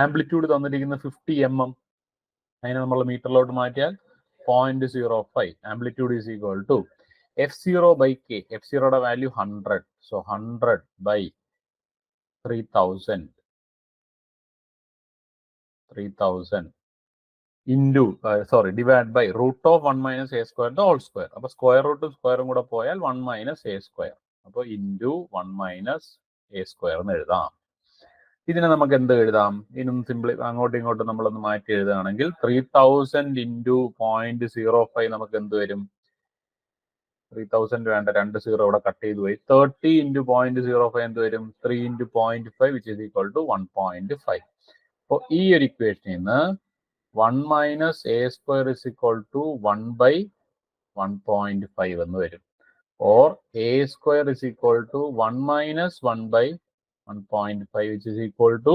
ആംപ്ലിറ്റ്യൂഡ് തന്നിരിക്കുന്ന 50 mm, അതിനെ നമ്മൾ മീറ്ററിലോട്ട് മാറ്റിയാൽ 0.05. Amplitude is equal to F0 by K. F0യുടെ value 100. So 100 by 3000 into divide by root of 1 minus A square the whole square. അപ്പോൾ സ്ക്വയർ റൂട്ടും സ്ക്വയറും കൂടെ പോയാൽ 1 minus A square. അപ്പോൾ into 1 minus A square എന്ന് എഴുതാം. ഇതിനെ നമുക്ക് എന്ത് എഴുതാം? ഇതിനൊന്ന് സിംപ്ലി അങ്ങോട്ടും ഇങ്ങോട്ടും നമ്മളൊന്ന് മാറ്റി എഴുതുകയാണെങ്കിൽ 3000 ഇൻറ്റു 0.05 നമുക്ക് എന്ത് വരും? 3000 വേണ്ട, 2 0 ഇവിടെ കട്ട് ചെയ്ത് പോയി. 30 ഇൻറ്റു 0.05 എന്ത് വരും? 3 into 0.5 which is equal to 1.5. അപ്പോൾ ഈ ഒരു ഇക്വേഷനിൽ നിന്ന് 1 minus A square is equal to 1/1.5 എന്ന് വരും. Or A square is equal to 1 minus 1/1.5 which is equal to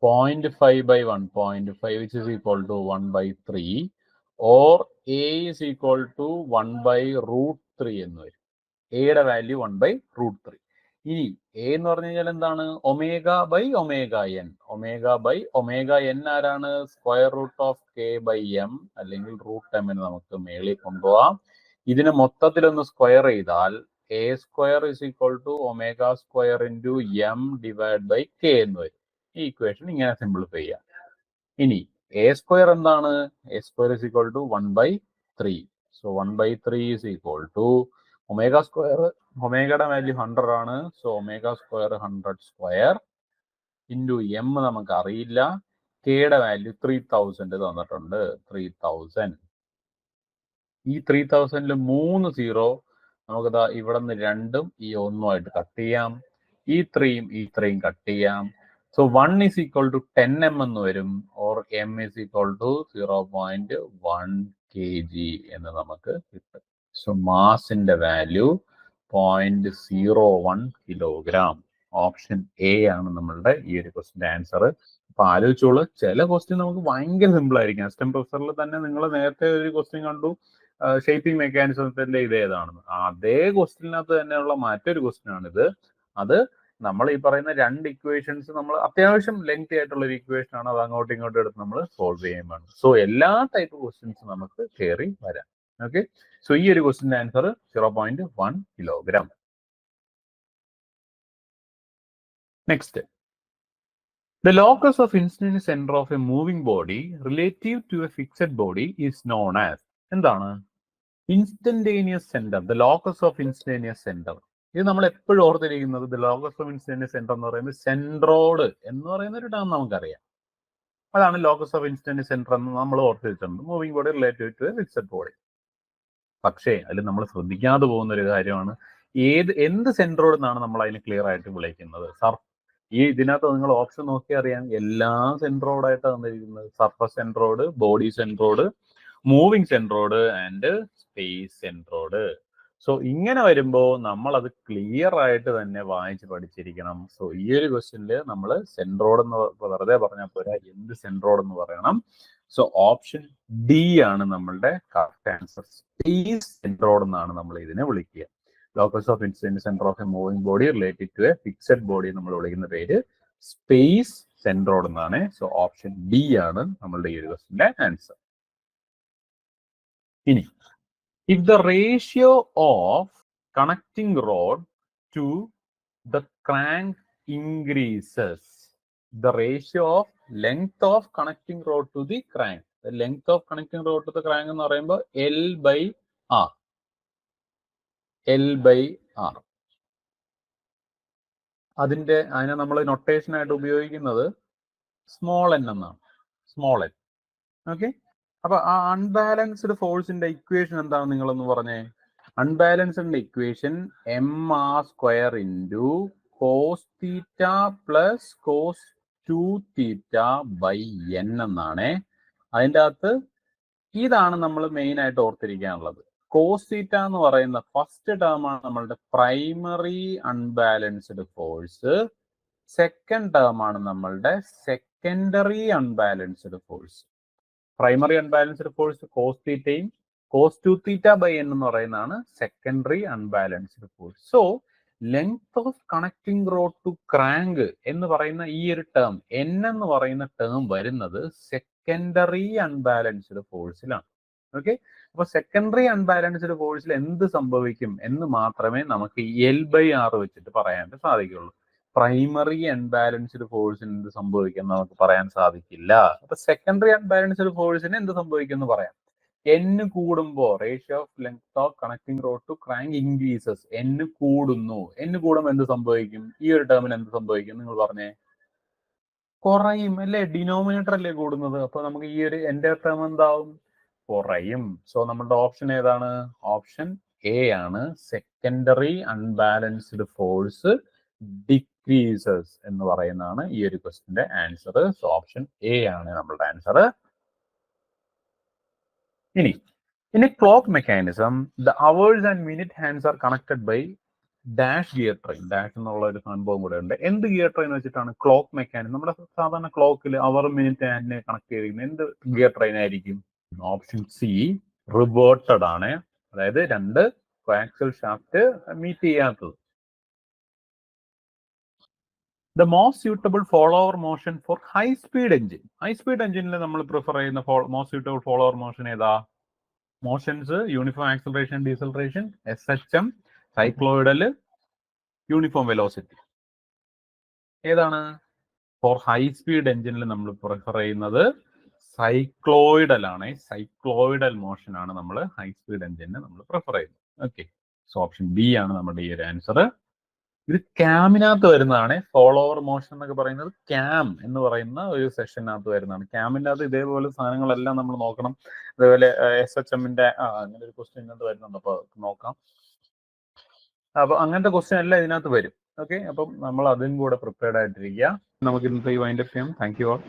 0.5/1.5 which is equal to 1/3, or a is equal to 1/√3 എന്ന് വരും. എയുടെ വാല്യൂ 1/√3. ഇനി എ എന്ന് പറഞ്ഞു കഴിഞ്ഞാൽ എന്താണ്? Omega by omega N. Omega by omega N ആരാണ്? Square root of K by M, അല്ലെങ്കിൽ റൂട്ട് എമ്മിന് നമുക്ക് മേളിൽ കൊണ്ടുപോകാം. ഇതിനെ മൊത്തത്തിലൊന്ന് സ്ക്വയർ ചെയ്താൽ A square is equal to omega square into M divide by K എന്ന് വരും. ഈ ഇക്വേഷൻ ഇങ്ങനെ സിംപ്ലിഫൈ ചെയ്യാം. ഇനി എ സ്ക്വയർ എന്താണ്? A square is equal to 1/3. So 1/3 is equal to omega square, ഒമേഗയുടെ വാല്യൂ 100 ആണ്. So omega square 100 square into M നമുക്ക് അറിയില്ല. കെയുടെ വാല്യൂ 3000 തന്നിട്ടുണ്ട്. 3000. ഈ 3000 3 0 നമുക്കിതാ ഇവിടെ നിന്ന് 2ഉം ഈ 1ഉമായിട്ട് കട്ട് ചെയ്യാം. ഈ 3യും ഈ 3യും കട്ട് ചെയ്യാം. So 1 is equal to 10 m എന്ന് വരും. Or m is equal to 0.1 kg എന്ന് നമുക്ക് കിട്ടും. സോ മാസിന്റെ വാല്യൂ 0.01 കിലോഗ്രാം. ഓപ്ഷൻ എ ആണ് നമ്മളുടെ ഈ ഒരു ക്വസ്റ്റിന്റെ ആൻസർ. അപ്പൊ ആലോചിച്ചോളൂ, ചില ക്വസ്റ്റ്യൻ നമുക്ക് ഭയങ്കര സിമ്പിൾ ആയിരിക്കും. അസിസ്റ്റന്റ് പ്രൊഫസറിൽ തന്നെ നിങ്ങൾ നേരത്തെ ഒരു ക്വസ്റ്റ്യൻ കണ്ടു, ഷേപ്പിംഗ് മെക്കാനിസത്തിന്റെ ഇത് ഏതാണെന്ന്. അതേ ക്വസ്റ്റ്യനകത്ത് തന്നെയുള്ള മറ്റൊരു ക്വസ്റ്റ്യൻ ആണിത്. അത് നമ്മൾ ഈ പറയുന്ന 2 ഇക്വേഷൻസ് നമ്മൾ അത്യാവശ്യം ലെങ്തി ആയിട്ടുള്ള ഒരു ഇക്വേഷൻ ആണ്. അത് അങ്ങോട്ടും ഇങ്ങോട്ടും എടുത്ത് നമ്മൾ സോൾവ് ചെയ്യുമ്പോൾ സോ എല്ലാ ടൈപ്പ് ക്വസ്റ്റ്യൻസ് നമുക്ക് കയറി വരാം. ഓക്കെ, സോ ഈ ഒരു ക്വസ്റ്റ്യന്റെ answer 0.1 kilogram. Next, the locus of instantaneous center of a moving body relative to a fixed body is known as. എന്താണ് instantaneous centre? The locus of instantaneous centre. ഇത് നമ്മൾ എപ്പോഴും ഓർത്തിരിക്കുന്നത്, the locus of instantaneous centre എന്ന് പറയുന്നത് സെൻട്രോഡ് എന്ന് പറയുന്ന ഒരു ടേം നമുക്കറിയാം. അതാണ് ലോക്കസ് ഓഫ് ഇൻസ്റ്റന്റേനിയസ് സെന്റർ എന്ന് നമ്മൾ ഓർത്തിരിച്ചിട്ടുണ്ട്. Moving body relative to a fixed body. പക്ഷേ അതിൽ നമ്മൾ ശ്രദ്ധിക്കാതെ പോകുന്ന ഒരു കാര്യമാണ്, എന്ത് സെൻട്രോഡ് എന്നാണ് നമ്മൾ അതിനെ ക്ലിയർ ആയിട്ട് വിളിക്കുന്നത്? ഈ ഇതിനകത്ത് നിങ്ങൾ ഓപ്ഷൻ നോക്കി അറിയാം, എല്ലാ സെൻട്രോഡായിട്ട് തന്നിരിക്കുന്നത്. Surface സെൻട്രോഡ്, body സെൻട്രോഡ്, moving സെൻട്രോഡ് and space സെൻട്രോഡ്. So ഇങ്ങനെ വരുമ്പോൾ നമ്മൾ അത് ക്ലിയർ ആയിട്ട് തന്നെ വായിച്ച് പഠിച്ചിരിക്കണം. സോ ഈ ഒരു ക്വസ്റ്റ്യനിൽ നമ്മൾ സെൻട്രോഡ് എന്ന് വെറുതെ പറഞ്ഞാൽ പോരാ, എന്ത് സെൻട്രോഡ് എന്ന് പറയണം. സോ ഓപ്ഷൻ ഡി ആണ് നമ്മളുടെ കറക്റ്റ് ആൻസർ. സ്പേസ് സെൻട്രോഡ് എന്നാണ് നമ്മൾ ഇതിനെ വിളിക്കുക. Locus of instantaneous centre of a moving body related to a fixed body നമ്മൾ വിളിക്കുന്ന പേര് സ്പേസ് സെൻട്രോഡ് എന്നാണ്. സോ ഓപ്ഷൻ ഡി ആണ് നമ്മളുടെ ഈ ഒരു ക്വസ്റ്റ്യന്റെ ആൻസർ. ഇനി, if the ratio of connecting rod to the crank increases, the ratio of length of connecting rod to the crank, the length of connecting rod to the crank എന്ന് പറയുമ്പോൾ L/R. L/R. അതിനെ നമ്മൾ നൊട്ടേഷൻ ആയിട്ട് ഉപയോഗിക്കുന്നത് സ്മോൾ n എന്നാണ്. Small n. ഓക്കെ, അപ്പൊ ആ അൺബാലൻസ്ഡ് ഫോഴ്സിന്റെ ഇക്വേഷൻ എന്താണ് നിങ്ങളൊന്ന് പറഞ്ഞേ? Unbalanced equation mr² into cos theta plus cos 2θ/n എന്നാണ്. അതിൻ്റെ അകത്ത് ഇതാണ് നമ്മൾ മെയിൻ ആയിട്ട് ഓർത്തിരിക്കാനുള്ളത്. കോസ് തീറ്റ എന്ന് പറയുന്ന ഫസ്റ്റ് ടേം ആണ് നമ്മളുടെ primary unbalanced force. Second term ആണ് നമ്മളുടെ secondary unbalanced force. Primary unbalanced force cos തീറ്റയും കോസ് 2θ/n എന്ന് പറയുന്നതാണ് secondary unbalanced force. So length of connecting rod to crank എന്ന് പറയുന്ന ഈ ഒരു ടേം n എന്ന് പറയുന്ന ടേം വരുന്നത് സെക്കൻഡറി അൺബാലൻസ്ഡ് ഫോഴ്സിലാണ്. ഓക്കെ, അപ്പൊ സെക്കൻഡറി അൺബാലൻസ്ഡ് ഫോഴ്സിൽ എന്ത് സംഭവിക്കും എന്ന് മാത്രമേ നമുക്ക് L/R വെച്ചിട്ട് പറയാൻ സാധിക്കുള്ളൂ. പ്രൈമറി അൺബാലൻസ്ഡ് ഫോഴ്സിന് എന്ത് സംഭവിക്കും നമുക്ക് പറയാൻ സാധിക്കില്ല. അപ്പൊ സെക്കൻഡറി അൺബാലൻസ്ഡ് ഫോഴ്സിന് എന്ത് സംഭവിക്കും എന്ന് പറയാം. n കൂടുമ്പോ ratio of length of connecting rod to crank increases. n കൂടുന്നു. n കൂടുമ്പോൾ എന്ത് സംഭവിക്കും? ഈ ഒരു ടേമിന് എന്ത് സംഭവിക്കും നിങ്ങൾ പറഞ്ഞേ? കുറയും അല്ലേ? ഡിനോമിനേറ്റർ അല്ലേ കൂടുന്നത്. അപ്പൊ നമുക്ക് ഈ ഒരു എന്റെ ടേം എന്താവും? കുറയും. സോ നമ്മുടെ ഓപ്ഷൻ ഏതാണ്? ഓപ്ഷൻ എ ആണ്. സെക്കൻഡറി അൺബാലൻസ്ഡ് ഫോഴ്സ് ഡിക്രീസസ് എന്ന് പറയുന്നതാണ് ഈ ഒരു ക്വസ്റ്റിന്റെ ആൻസർ. സോ ഓപ്ഷൻ എ ആണ് നമ്മളുടെ ആൻസർ. ഇനി in a clock mechanism, the hours and minute hands are connected by dash gear train. Dash എന്നുള്ള ഒരു സംഭവം കൂടെ ഉണ്ട്. എന്ത് ഗിയർ ട്രെയിൻ വെച്ചിട്ടാണ് ക്ലോക്ക് മെക്കാനിസം? നമ്മുടെ സാധാരണ ക്ലോക്കിൽ അവർ മിനിറ്റ് ഹാൻഡിനെ കണക്ട് ചെയ്തിരിക്കുന്നത് എന്ത് ഗിയർ ട്രെയിൻ ആയിരിക്കും? ഓപ്ഷൻ സി റിവേർട്ടഡ് ആണ്. അതായത് രണ്ട് കോആക്സിയൽ ഷാഫ്റ്റ് മീറ്റ് ചെയ്യാത്തത്. The most suitable follower motion for high speed engine. high speed engine നമ്മൾ പ്രിഫർ ചെയ്യുന്ന most suitable follower motion ഏതാ? Motions uniform acceleration, deceleration, SHM, cycloidal, uniform velocity. ഏതാണ്? ഫോർ ഹൈ സ്പീഡ് എഞ്ചിനിൽ നമ്മൾ പ്രിഫർ ചെയ്യുന്നത് സൈക്ലോയിഡൽ ആണ്. സൈക്ലോയിഡൽ മോഷൻ ആണ് നമ്മൾ ഹൈ സ്പീഡ് എഞ്ചിന് നമ്മൾ പ്രിഫർ ചെയ്യുന്നത്. ഓക്കെ, സോ ഓപ്ഷൻ ബി ആണ് നമ്മുടെ ഈ ഒരു ആൻസർ. ഇത് ക്യാമിനകത്ത് വരുന്നതാണ്. ഫോളോവർ മോഷൻ എന്നൊക്കെ പറയുന്നത് ക്യാം എന്ന് പറയുന്ന ഒരു സെഷനകത്ത് വരുന്നതാണ്. ക്യാമിൻ്റെ അകത്ത് ഇതേപോലെ സാധനങ്ങളെല്ലാം നമ്മൾ നോക്കണം. അതേപോലെ SHMന്റെ അങ്ങനെ ഒരു ക്വസ്റ്റ്യൻ ഇതിനകത്ത് വരുന്നുണ്ട്, അപ്പൊ നോക്കാം. അപ്പൊ അങ്ങനത്തെ ക്വസ്റ്റ്യൻ എല്ലാം ഇതിനകത്ത് വരും. ഓക്കെ, അപ്പം നമ്മൾ അതും കൂടെ പ്രിപ്പയർഡ് ആയിട്ടിരിക്കുക. നമുക്ക് ഇന്നത്തെ ഈ വൈൻഡപ്പ് ചെയ്യാം. Thank you all.